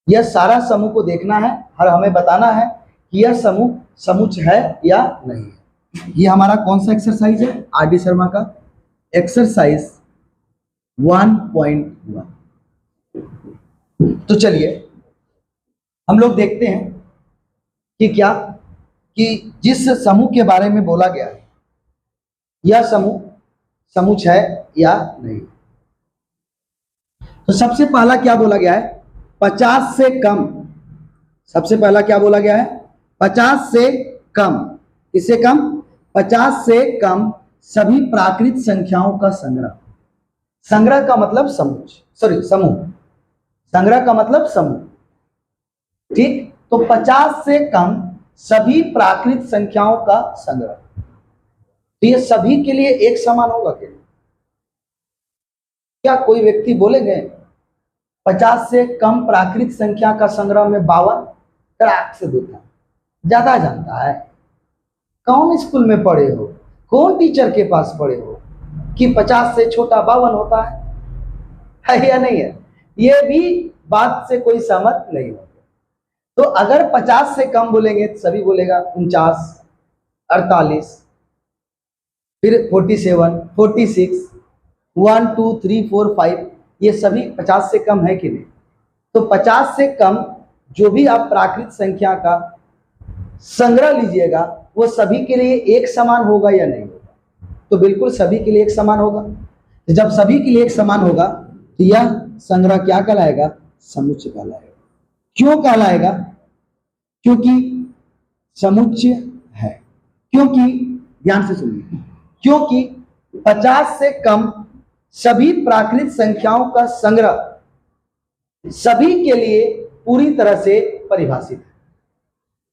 यह सारा समूह को देखना है और हमें बताना है कि यह समूह समुच्च है या नहीं। यह हमारा कौन सा एक्सरसाइज है, आर डी शर्मा का एक्सरसाइज 1.1। तो चलिए हम लोग देखते हैं कि क्या, कि जिस समूह के बारे में बोला गया है यह समूह समुच्च है या नहीं। तो सबसे पहला क्या बोला गया है, 50 से कम। सबसे पहला क्या बोला गया है, 50 से कम। इससे कम, 50 से कम सभी प्राकृत संख्याओं का संग्रह। संग्रह का मतलब समूह। संग्रह का मतलब समूह। ठीक, तो 50 से कम सभी प्राकृत संख्याओं का संग्रह। तो ये सभी के लिए एक समान होगा क्या कोई व्यक्ति बोलेंगे 50 से कम प्राकृत संख्या का संग्रह में 52? तड़ाक से देता, ज्यादा जानता है। कौन स्कूल में पढ़े हो, कौन टीचर के पास पढ़े हो कि 50 से छोटा 52 होता है या नहीं है? ये भी बात से कोई सहमत नहीं होगा। तो अगर 50 से कम बोलेंगे तो सभी बोलेगा 49, 48, फिर 47, 46, 1, 2, 3, 4, 5, ये सभी 50 से कम है कि नहीं? तो 50 से कम जो भी आप प्राकृत संख्या का संग्रह लीजिएगा वो सभी के लिए एक समान होगा या नहीं होगा? तो बिल्कुल सभी के लिए एक समान होगा। तो जब सभी के लिए एक समान होगा तो यह संग्रह क्या कहलाएगा? समुच्चय कहलाएगा। क्यों कहलाएगा? क्योंकि समुच्चय है। क्योंकि, ध्यान से सुनिए, क्योंकि 50 से कम सभी प्राकृत संख्याओं का संग्रह सभी के लिए पूरी तरह से परिभाषित है।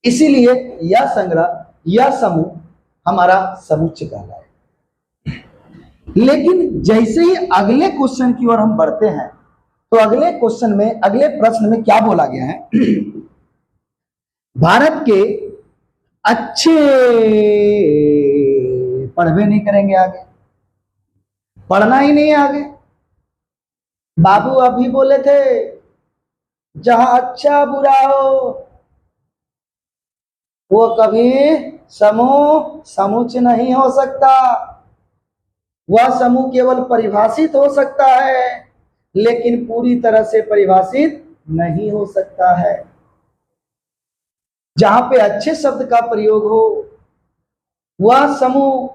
इसीलिए यह संग्रह, यह समूह हमारा समुच्चय कहलाएगा। लेकिन जैसे ही अगले क्वेश्चन की ओर हम बढ़ते हैं तो अगले क्वेश्चन में, अगले प्रश्न में क्या बोला गया है? भारत के अच्छे, पढ़वे नहीं करेंगे आगे, पढ़ना ही नहीं आगे। बाबू अभी बोले थे जहां अच्छा बुरा हो वो कभी समुच्चय नहीं हो सकता। वह समूह केवल परिभाषित हो सकता है लेकिन पूरी तरह से परिभाषित नहीं हो सकता है। जहां पे अच्छे शब्द का प्रयोग हो वह समूह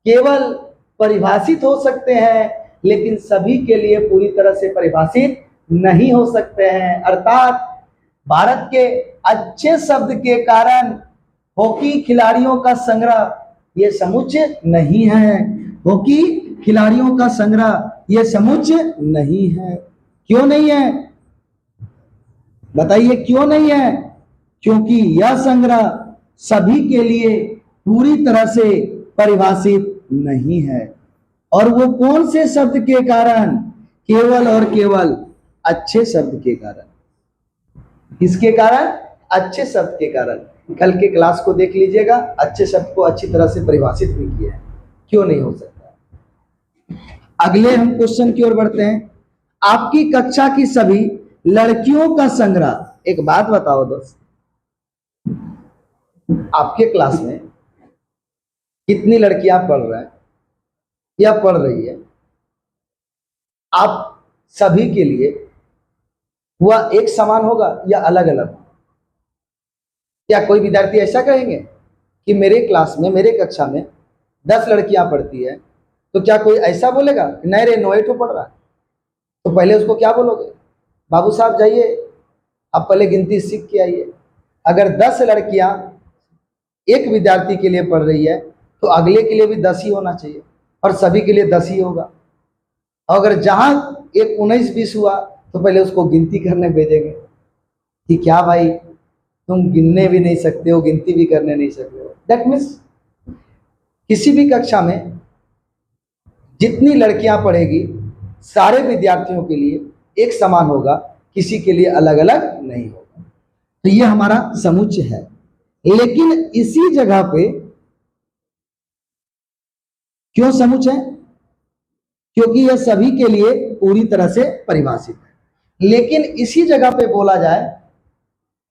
केवल परिभाषित हो सकते हैं लेकिन सभी के लिए पूरी तरह से परिभाषित नहीं हो सकते हैं। अर्थात भारत के अच्छे शब्द के कारण हॉकी खिलाड़ियों का संग्रह ये समुच्चय नहीं है। हॉकी खिलाड़ियों का संग्रह ये समुच्चय नहीं है। क्यों नहीं है? बताइए क्यों नहीं है? क्योंकि यह संग्रह सभी के लिए पूरी तरह से परिभाषित नहीं है। और वो कौन से शब्द के कारण? केवल और केवल अच्छे शब्द के कारण। किसके कारण? अच्छे शब्द के कारण। कल के क्लास को देख लीजिएगा, अच्छे शब्द को अच्छी तरह से परिभाषित भी किया है। क्यों नहीं हो सकता? अगले हम क्वेश्चन की ओर बढ़ते हैं। आपकी कक्षा की सभी लड़कियों का संग्रह। एक बात बताओ दोस्त, आपके क्लास में कितनी लड़कियां पढ़ रहे हैं या पढ़ रही है? आप सभी के लिए वह एक समान होगा या अलग अलग? क्या कोई विद्यार्थी ऐसा कहेंगे कि मेरे क्लास में, मेरे कक्षा में 10 लड़कियां पढ़ती है, तो क्या कोई ऐसा बोलेगा नहीं रे 9 तो पढ़ रहा है? तो पहले उसको क्या बोलोगे? बाबू साहब जाइए आप पहले गिनती सीख के आइए। अगर 10 लड़कियां एक विद्यार्थी के लिए पढ़ रही है तो अगले के लिए भी 10 ही होना चाहिए और सभी के लिए 10 ही होगा। और अगर जहां एक 19-20 हुआ तो पहले उसको गिनती करने भेजेंगे कि क्या भाई तुम गिनने भी नहीं सकते हो, गिनती भी करने नहीं सकते हो। दैट मीन्स किसी भी कक्षा में जितनी लड़कियां पढ़ेगी सारे विद्यार्थियों के लिए एक समान होगा, किसी के लिए अलग अलग नहीं होगा। तो ये हमारा समुच्चय है। लेकिन इसी जगह पे क्यों समुच्चय है? क्योंकि यह सभी के लिए पूरी तरह से परिभाषित है। लेकिन इसी जगह पे बोला जाए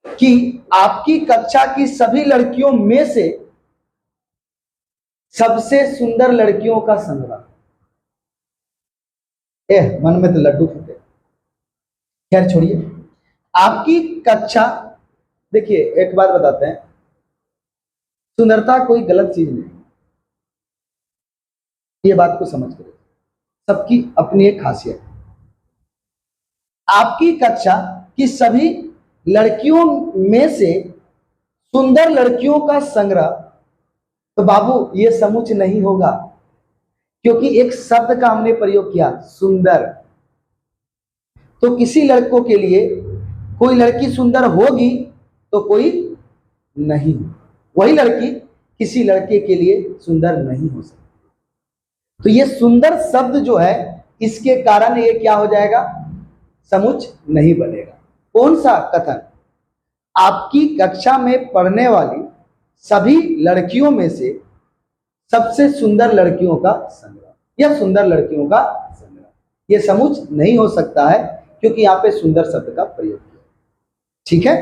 कि आपकी कक्षा की सभी लड़कियों में से सबसे सुंदर लड़कियों का संग्रह। मन में तो लड्डू फूटे। खैर छोड़िए, आपकी कक्षा, देखिए एक बात बताते हैं, सुंदरता कोई गलत चीज नहीं, ये बात को समझ कर, सबकी अपनी एक खासियत है। आपकी कक्षा की सभी लड़कियों में से सुंदर लड़कियों का संग्रह, तो बाबू ये समुच्चय नहीं होगा। क्योंकि एक शब्द का हमने प्रयोग किया, सुंदर। तो किसी लड़कों के लिए कोई लड़की सुंदर होगी तो कोई नहीं, वही लड़की किसी लड़के के लिए सुंदर नहीं हो सकती। तो ये सुंदर शब्द जो है, इसके कारण ये क्या हो जाएगा, समुच्चय नहीं बनेगा। कौन सा कथन? आपकी कक्षा में पढ़ने वाली सभी लड़कियों में से सबसे सुंदर लड़कियों का संग्रह या सुंदर लड़कियों का संग्रह, ये समुच्चय नहीं हो सकता है, क्योंकि यहाँ पे सुंदर शब्द का प्रयोग किया। ठीक है,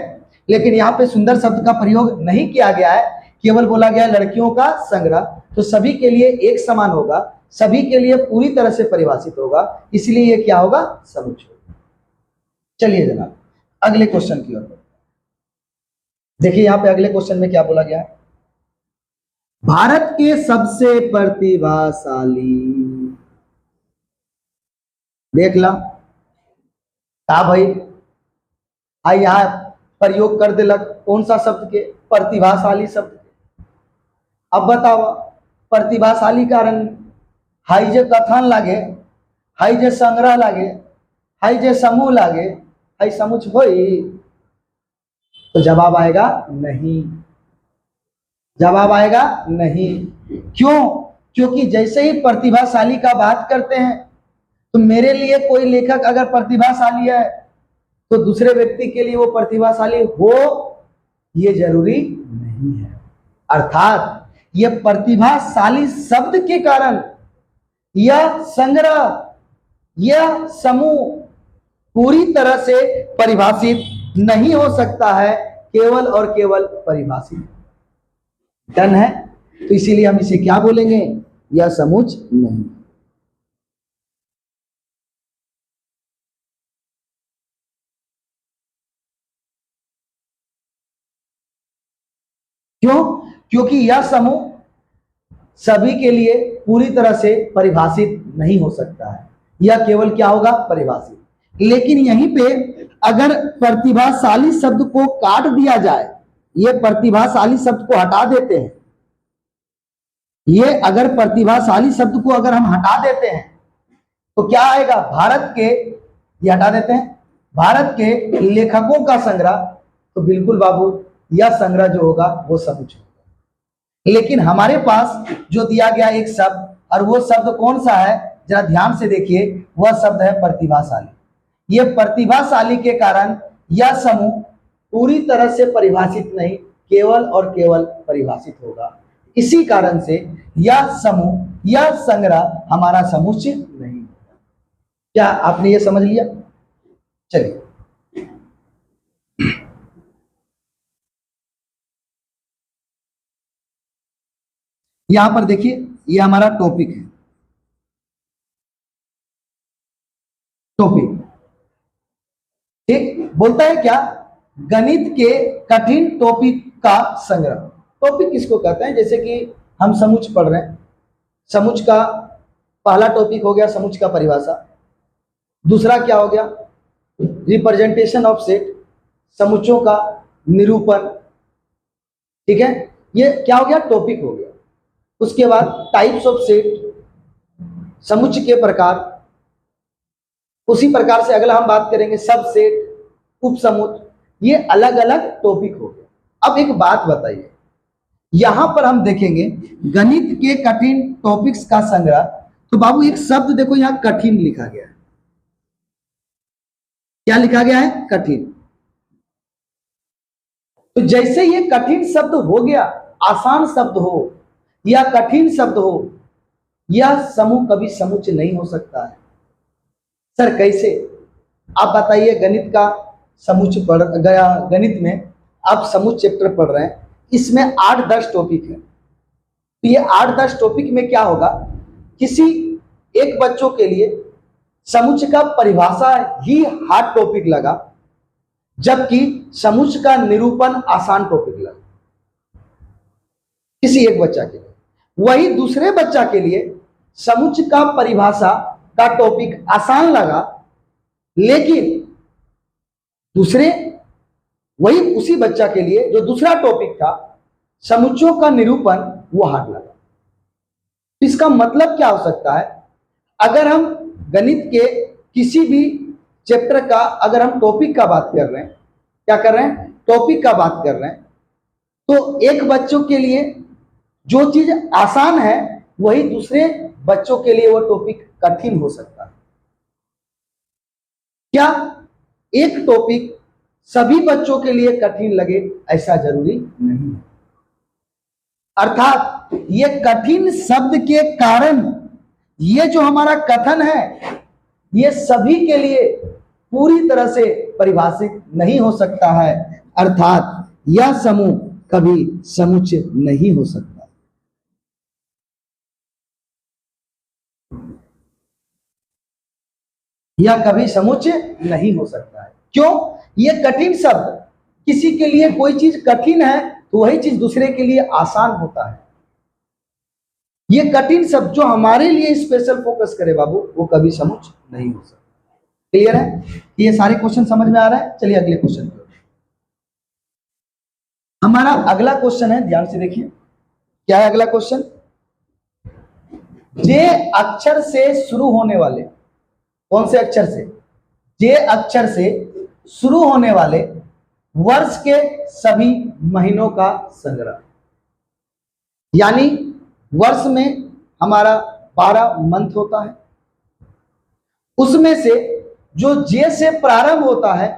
लेकिन यहाँ पे सुंदर शब्द का प्रयोग नहीं किया गया है, केवल बोला गया लड़कियों का संग्रह, तो सभी के लिए एक समान होगा, सभी के लिए पूरी तरह से परिभाषित होगा, इसलिए ये क्या होगा, समुच्चय होगा। चलिए जनाब अगले क्वेश्चन की ओर देखिए। यहाँ पे अगले क्वेश्चन में क्या बोला गया है, भारत के सबसे प्रतिभाशाली, देख ला का भाई, आई यहाँ प्रयोग कर दिलक कौन सा शब्द के, प्रतिभाशाली शब्द के। अब बताओ प्रतिभाशाली कारण हाई जे कथन लागे, हाई जे संग्रह लागे, हाई जे समूह लागे, हाई समुच्चय होई? तो जवाब आएगा नहीं, जवाब आएगा नहीं। क्यों? क्योंकि जैसे ही प्रतिभाशाली का बात करते हैं, तो मेरे लिए कोई लेखक अगर प्रतिभाशाली है तो दूसरे व्यक्ति के लिए वो प्रतिभाशाली हो ये जरूरी नहीं है। अर्थात ये प्रतिभाशाली शब्द के कारण यह संग्रह, यह समूह पूरी तरह से परिभाषित नहीं हो सकता है, केवल और केवल परिभाषित। डन है? तो इसीलिए हम इसे क्या बोलेंगे, यह समुच्चय नहीं। क्यों? क्योंकि यह समूह सभी के लिए पूरी तरह से परिभाषित नहीं हो सकता है, यह केवल क्या होगा, परिभाषित। लेकिन यहीं पे अगर प्रतिभाशाली शब्द को काट दिया जाए, ये प्रतिभाशाली शब्द को हटा देते हैं, ये अगर प्रतिभाशाली शब्द को अगर हम हटा देते हैं तो क्या आएगा, भारत के, ये हटा देते हैं, भारत के लेखकों का संग्रह, तो बिल्कुल बाबू यह संग्रह जो होगा वो समुच्चय होगा। लेकिन हमारे पास जो दिया गया एक शब्द, और वो शब्द कौन सा है, जरा ध्यान से देखिए, वह शब्द है प्रतिभाशाली। ये प्रतिभाशाली के कारण यह समूह पूरी तरह से परिभाषित नहीं, केवल और केवल परिभाषित होगा। इसी कारण से यह समूह, यह संग्रह हमारा समुच्चय नहीं होगा। क्या आपने ये समझ लिया? चलिए यहां पर देखिए, ये हमारा टॉपिक है, टॉपिक ठीक बोलता है क्या, गणित के कठिन टॉपिक का संग्रह। टॉपिक किसको कहते हैं, जैसे कि हम समुच्चय पढ़ रहे हैं, समुच्चय का पहला टॉपिक हो गया समुच्चय का परिभाषा, दूसरा क्या हो गया, रिप्रेजेंटेशन ऑफ सेट, समुच्चयों का निरूपण। ठीक है, ये क्या हो गया, टॉपिक हो गया। उसके बाद टाइप्स ऑफ सेट, समुच्चय के प्रकार, उसी प्रकार से अगला हम बात करेंगे सब सेट, उप समुच्चय, ये अलग अलग टॉपिक हो गया। अब एक बात बताइए, यहां पर हम देखेंगे गणित के कठिन टॉपिक्स का संग्रह, तो बाबू एक शब्द देखो यहां कठिन लिखा गया है, क्या लिखा गया है, कठिन। तो जैसे ये कठिन शब्द हो गया, आसान शब्द हो या कठिन शब्द हो, यह समूह कभी समुच्चय नहीं हो सकता है। सर कैसे? आप बताइए, गणित का समुच्चय पढ़ गया, गणित में आप समुच्चय चैप्टर पढ़ रहे हैं, इसमें 8-10 टॉपिक है। तो ये 8-10 टॉपिक में क्या होगा, किसी एक बच्चों के लिए समुच्चय का परिभाषा ही हार्ड टॉपिक लगा, जबकि समुच्चय का निरूपण आसान टॉपिक लगा किसी एक बच्चा के लिए। वही दूसरे बच्चा के लिए समुच्चय का परिभाषा का टॉपिक आसान लगा, लेकिन दूसरे वही उसी बच्चा के लिए जो दूसरा टॉपिक था समुच्चयों का निरूपण वो हार्ड लगा। तो इसका मतलब क्या हो सकता है? अगर हम गणित के किसी भी चैप्टर का, अगर हम टॉपिक का बात कर रहे हैं, क्या कर रहे हैं, टॉपिक का बात कर रहे हैं, तो एक बच्चों के लिए जो चीज आसान है वही दूसरे बच्चों के लिए वो टॉपिक कठिन हो सकता है। क्या एक टॉपिक सभी बच्चों के लिए कठिन लगे? ऐसा जरूरी नहीं है। अर्थात ये कठिन शब्द के कारण ये जो हमारा कथन है ये सभी के लिए पूरी तरह से परिभाषित नहीं हो सकता है। अर्थात यह समूह कभी समुच्चय नहीं हो सकता। यह कभी समुच्चय नहीं हो सकता है। क्यों? ये कठिन शब्द, किसी के लिए कोई चीज कठिन है तो वही चीज दूसरे के लिए आसान होता है। ये कठिन शब्द जो हमारे लिए स्पेशल फोकस करे बाबू, वो कभी समुच्चय नहीं हो सकता। क्लियर है? ये सारे क्वेश्चन समझ में आ रहा है? चलिए अगले क्वेश्चन पे। हमारा अगला क्वेश्चन है, ध्यान से देखिए क्या है अगला क्वेश्चन। जे अक्षर से शुरू होने वाले, कौन से अक्षर से? जे अक्षर से शुरू होने वाले वर्ष के सभी महीनों का संग्रह। यानी वर्ष में हमारा 12 मंथ होता है, उसमें से जो जे से प्रारंभ होता है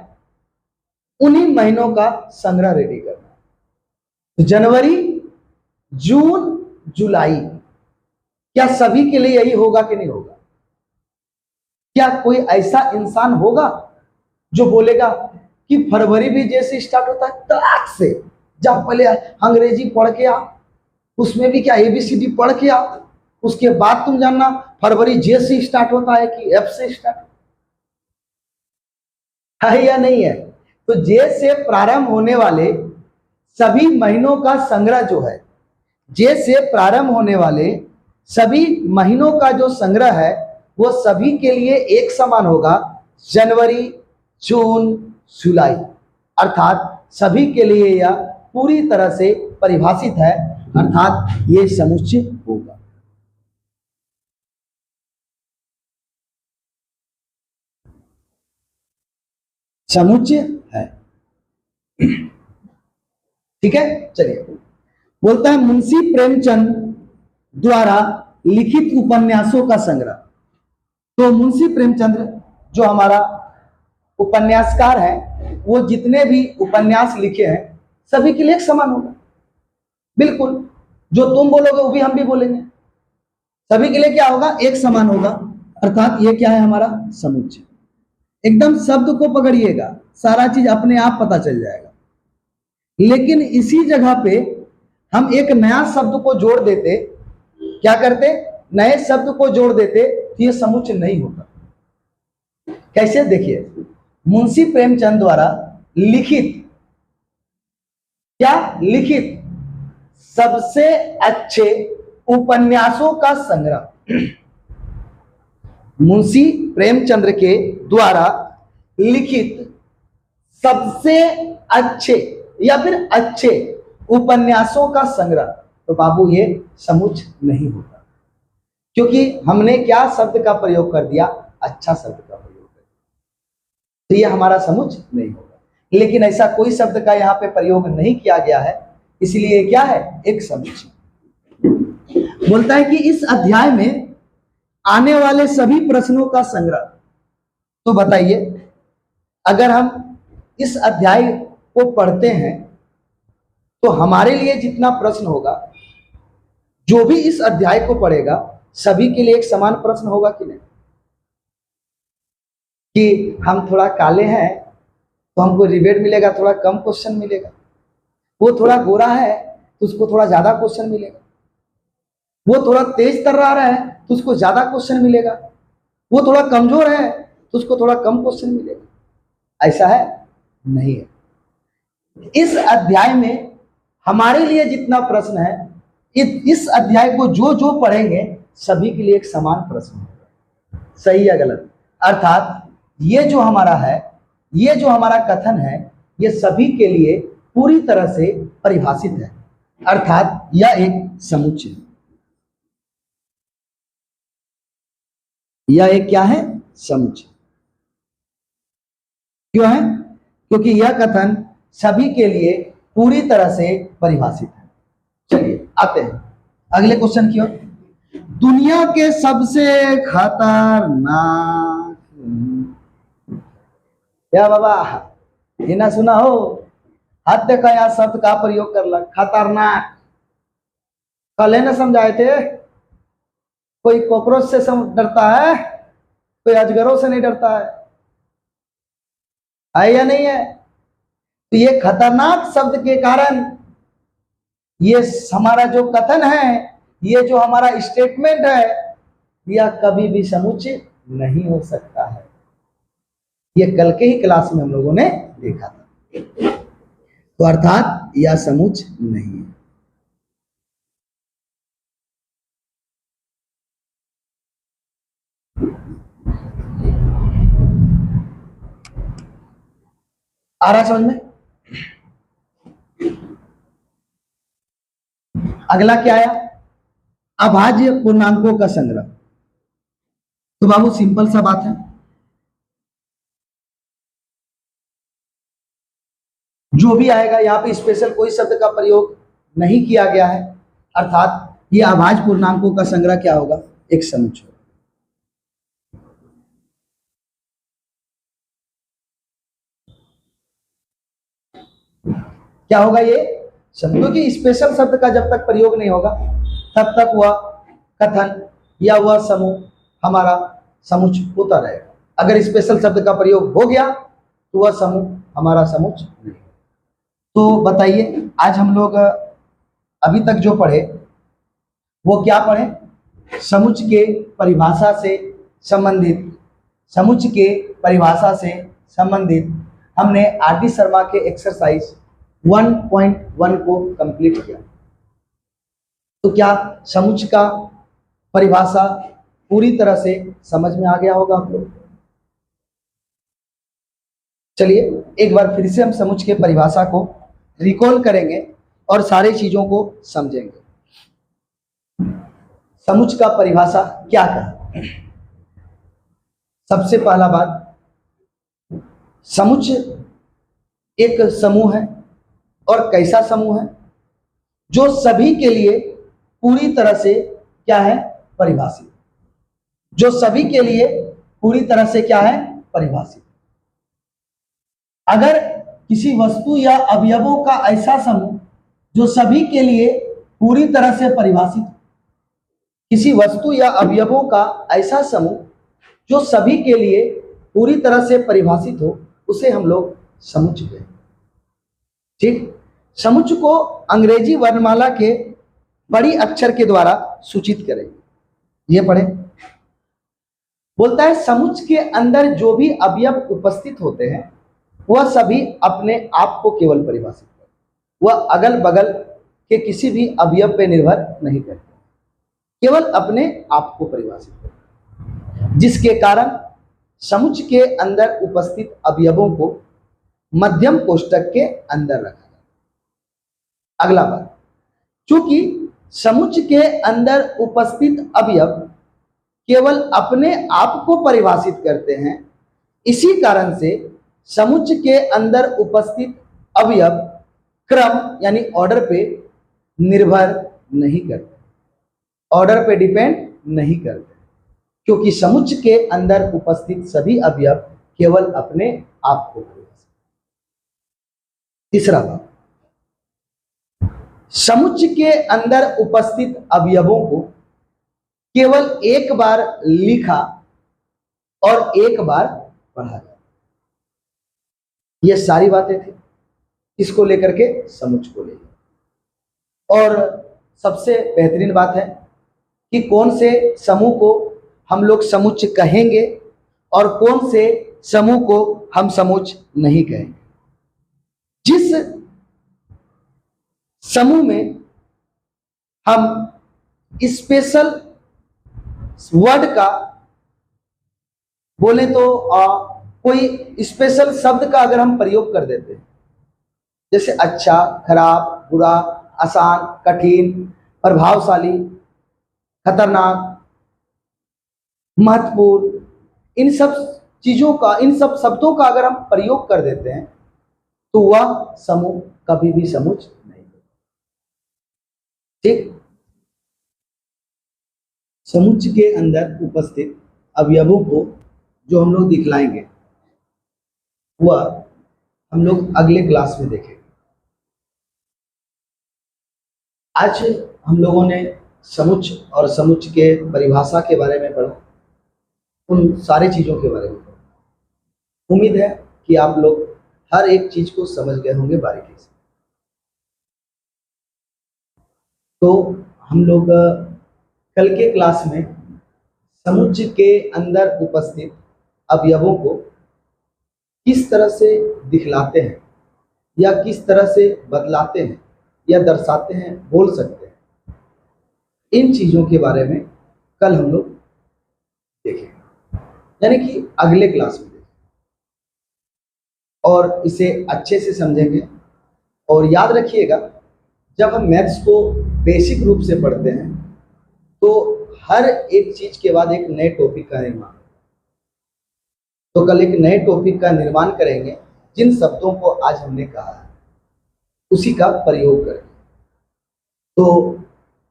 उन्हीं महीनों का संग्रह रेडी करना है। तो जनवरी, जून, जुलाई, क्या सभी के लिए यही होगा कि नहीं होगा? क्या कोई ऐसा इंसान होगा जो बोलेगा कि फरवरी भी जे से स्टार्ट होता है? तलाक से जब पहले अंग्रेजी पढ़ के आ, उसमें भी क्या ABCD पढ़ के आ, उसके बाद तुम जानना फरवरी जे से स्टार्ट होता है कि F से स्टार्ट है या नहीं है। तो जे से प्रारंभ होने वाले सभी महीनों का संग्रह जो है, जे से प्रारंभ होने वाले सभी महीनों का जो संग्रह है वो सभी के लिए एक समान होगा, जनवरी, जून, जुलाई। अर्थात सभी के लिए यह पूरी तरह से परिभाषित है, अर्थात ये समुच्चय होगा। समुच्चय है। ठीक है, चलिए। बोलता है मुंशी प्रेमचंद द्वारा लिखित उपन्यासों का संग्रह। तो मुंशी प्रेमचंद जो हमारा उपन्यासकार है, वो जितने भी उपन्यास लिखे हैं सभी के लिए एक समान होगा। बिल्कुल, जो तुम बोलोगे वो भी हम भी बोलेंगे, सभी के लिए क्या होगा? एक समान होगा। अर्थात ये क्या है? हमारा समुच्चय। एकदम शब्द को पकड़िएगा, सारा चीज अपने आप पता चल जाएगा। लेकिन इसी जगह पे हम एक नया शब्द को जोड़ देते, क्या करते? नए शब्द को जोड़ देते तो ये समुच्चय नहीं होता। कैसे? देखिए, मुंशी प्रेमचंद द्वारा लिखित, क्या लिखित? सबसे अच्छे उपन्यासों का संग्रह। मुंशी प्रेमचंद्र के द्वारा लिखित सबसे अच्छे या फिर अच्छे उपन्यासों का संग्रह। तो बाबू ये समुच्चय नहीं होता, क्योंकि हमने क्या शब्द का प्रयोग कर दिया? अच्छा शब्द का प्रयोग कर दिया, तो ये हमारा समुच्चय नहीं होगा। लेकिन ऐसा कोई शब्द का यहाँ पे प्रयोग नहीं किया गया है, इसलिए क्या है? एक समुच्चय। बोलता है कि इस अध्याय में आने वाले सभी प्रश्नों का संग्रह। तो बताइए, अगर हम इस अध्याय को पढ़ते हैं तो हमारे लिए जितना प्रश्न होगा, जो भी इस अध्याय को पढ़ेगा सभी के लिए एक समान प्रश्न होगा कि नहीं? कि हम थोड़ा काले हैं तो हमको रिबेट मिलेगा, थोड़ा कम क्वेश्चन मिलेगा। वो थोड़ा गोरा है तो उसको थोड़ा ज्यादा क्वेश्चन मिलेगा। वो थोड़ा तेज तर्रार है तो उसको ज्यादा क्वेश्चन मिलेगा। वो थोड़ा कमजोर है तो उसको थोड़ा कम क्वेश्चन मिलेगा। ऐसा है? नहीं है। इस अध्याय में हमारे लिए जितना प्रश्न है, इस अध्याय को जो जो पढ़ेंगे सभी के लिए एक समान प्रश्न होगा। सही या गलत? अर्थात ये जो हमारा है, ये जो हमारा कथन है, ये सभी के लिए पूरी तरह से परिभाषित है, अर्थात यह एक समुच्चय है। यह एक क्या है? समुच्चय। क्यों है? क्योंकि यह कथन सभी के लिए पूरी तरह से परिभाषित है। चलिए आते हैं अगले क्वेश्चन की ओर। दुनिया के सबसे खतरनाक, क्या बाबा ये ना सुना हो? हत्या का यह शब्द का प्रयोग कर ला, खतरनाक। कल है ना समझाए थे, कोई कॉकरोच से डरता है, कोई अजगरों से नहीं डरता है या नहीं है? तो ये खतरनाक शब्द के कारण ये हमारा जो कथन है, ये जो हमारा स्टेटमेंट है, यह कभी भी समुच्चय नहीं हो सकता है। ये कल के ही क्लास में हम लोगों ने देखा था। तो अर्थात यह समुच्चय नहीं है। आ रहा समझ में? अगला क्या आया? अभाज्य पूर्णांकों का संग्रह। तो बाबू सिंपल सा बात है, जो भी आएगा यहाँ पे स्पेशल कोई शब्द का प्रयोग नहीं किया गया है, अर्थात ये अभाज्य पूर्णांकों का संग्रह क्या होगा? एक समुच्चय। क्या होगा ये? क्योंकि स्पेशल शब्द का जब तक प्रयोग नहीं होगा तब तक वह कथन या वह समूह हमारा समुच्चय होता रहेगा। अगर स्पेशल शब्द का प्रयोग हो गया तो वह समूह हमारा समुच्चय नहीं। तो बताइए आज हम लोग अभी तक जो पढ़े वो क्या पढ़े? समुच्चय के परिभाषा से संबंधित, समुच्चय के परिभाषा से संबंधित हमने आर.डी. शर्मा के एक्सरसाइज 1.1 को कंप्लीट किया। तो क्या समुच्चय का परिभाषा पूरी तरह से समझ में आ गया होगा आप लोग? चलिए एक बार फिर से हम समुच्चय के परिभाषा को रिकॉल करेंगे और सारी चीजों को समझेंगे। समुच्चय का परिभाषा क्या है? सबसे पहला बात, समुच्चय एक समूह है। और कैसा समूह है? जो सभी के लिए पूरी तरह से क्या है? परिभाषित। जो सभी के लिए पूरी तरह से क्या है? परिभाषित। अगर किसी वस्तु या अवयवों का ऐसा समूह जो सभी के लिए पूरी तरह से परिभाषित, किसी वस्तु या अवयवों का ऐसा समूह जो सभी के लिए पूरी तरह से परिभाषित हो, उसे हम लोग समुच्चय कहते हैं। ठीक, समुच्चय को अंग्रेजी वर्णमाला के बड़ी अक्षर के द्वारा सूचित करें। ये पढ़े, बोलता है समुच्चय के अंदर जो भी अवयव उपस्थित होते हैं वह सभी अपने आप को केवल परिभाषित करते, वह अगल बगल के किसी भी अवयव पर निर्भर नहीं करते, केवल अपने आप को परिभाषित करते, जिसके कारण समुच्चय के अंदर उपस्थित अवयवों को मध्यम कोष्ठक के अंदर रखा जाए। अगला बात, चूंकि समुच्चय के अंदर उपस्थित अवयव केवल अपने आप को परिभाषित करते हैं, इसी कारण से समुच्चय के अंदर उपस्थित अवयव क्रम यानी ऑर्डर पे निर्भर नहीं करते, ऑर्डर पे डिपेंड नहीं करते, क्योंकि समुच्चय के अंदर उपस्थित सभी अवयव केवल अपने आप को परिभाषित। तीसरा बात, समुच्चय के अंदर उपस्थित अवयवों को केवल एक बार लिखा और एक बार पढ़ा जाए। ये सारी बातें थी इसको लेकर के, समुच्चय को लेकर। और सबसे बेहतरीन बात है कि कौन से समूह को हम लोग समुच्चय कहेंगे और कौन से समूह को हम समुच्चय नहीं कहेंगे। जिस समूह में हम स्पेशल वर्ड का बोले तो कोई स्पेशल शब्द का अगर हम प्रयोग कर देते हैं, जैसे अच्छा, खराब, बुरा, आसान, कठिन, प्रभावशाली, खतरनाक, महत्वपूर्ण, इन सब चीजों का, इन सब शब्दों का अगर हम प्रयोग कर देते हैं तो वह समूह कभी भी समुच नहीं होगा। ठीक, समुच्चय के अंदर उपस्थित अवयवों को जो हम लोग दिखलाएंगे वह हम लोग अगले क्लास में देखेंगे। आज हम लोगों ने समुच्चय और समुच्चय के परिभाषा के बारे में पढ़ा, उन सारी चीजों के बारे में पढ़ा। उम्मीद है कि आप लोग हर एक चीज को समझ गए होंगे बारीकी से। तो हम लोग कल के क्लास में समुच्चय के अंदर उपस्थित अवयवों को किस तरह से दिखलाते हैं या किस तरह से बतलाते हैं या दर्शाते हैं, बोल सकते हैं, इन चीजों के बारे में कल हम लोग देखेंगे, यानी कि अगले क्लास में देखेंगे और इसे अच्छे से समझेंगे। और याद रखिएगा, जब हम मैथ्स को बेसिक रूप से पढ़ते हैं तो हर एक चीज के बाद एक नए टॉपिक का निर्माण, तो कल एक नए टॉपिक का निर्माण करेंगे। जिन शब्दों को आज हमने कहा है उसी का प्रयोग करेंगे। तो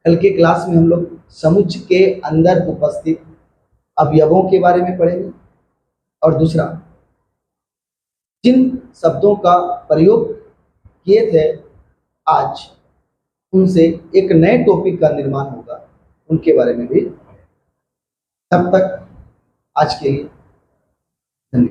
कल के क्लास में हम लोग समुच्चय के अंदर उपस्थित अवयवों के बारे में पढ़ेंगे और दूसरा, जिन शब्दों का प्रयोग किए थे आज, उनसे एक नए टॉपिक का निर्माण होगा, उनके बारे में भी। तब तक आज के लिए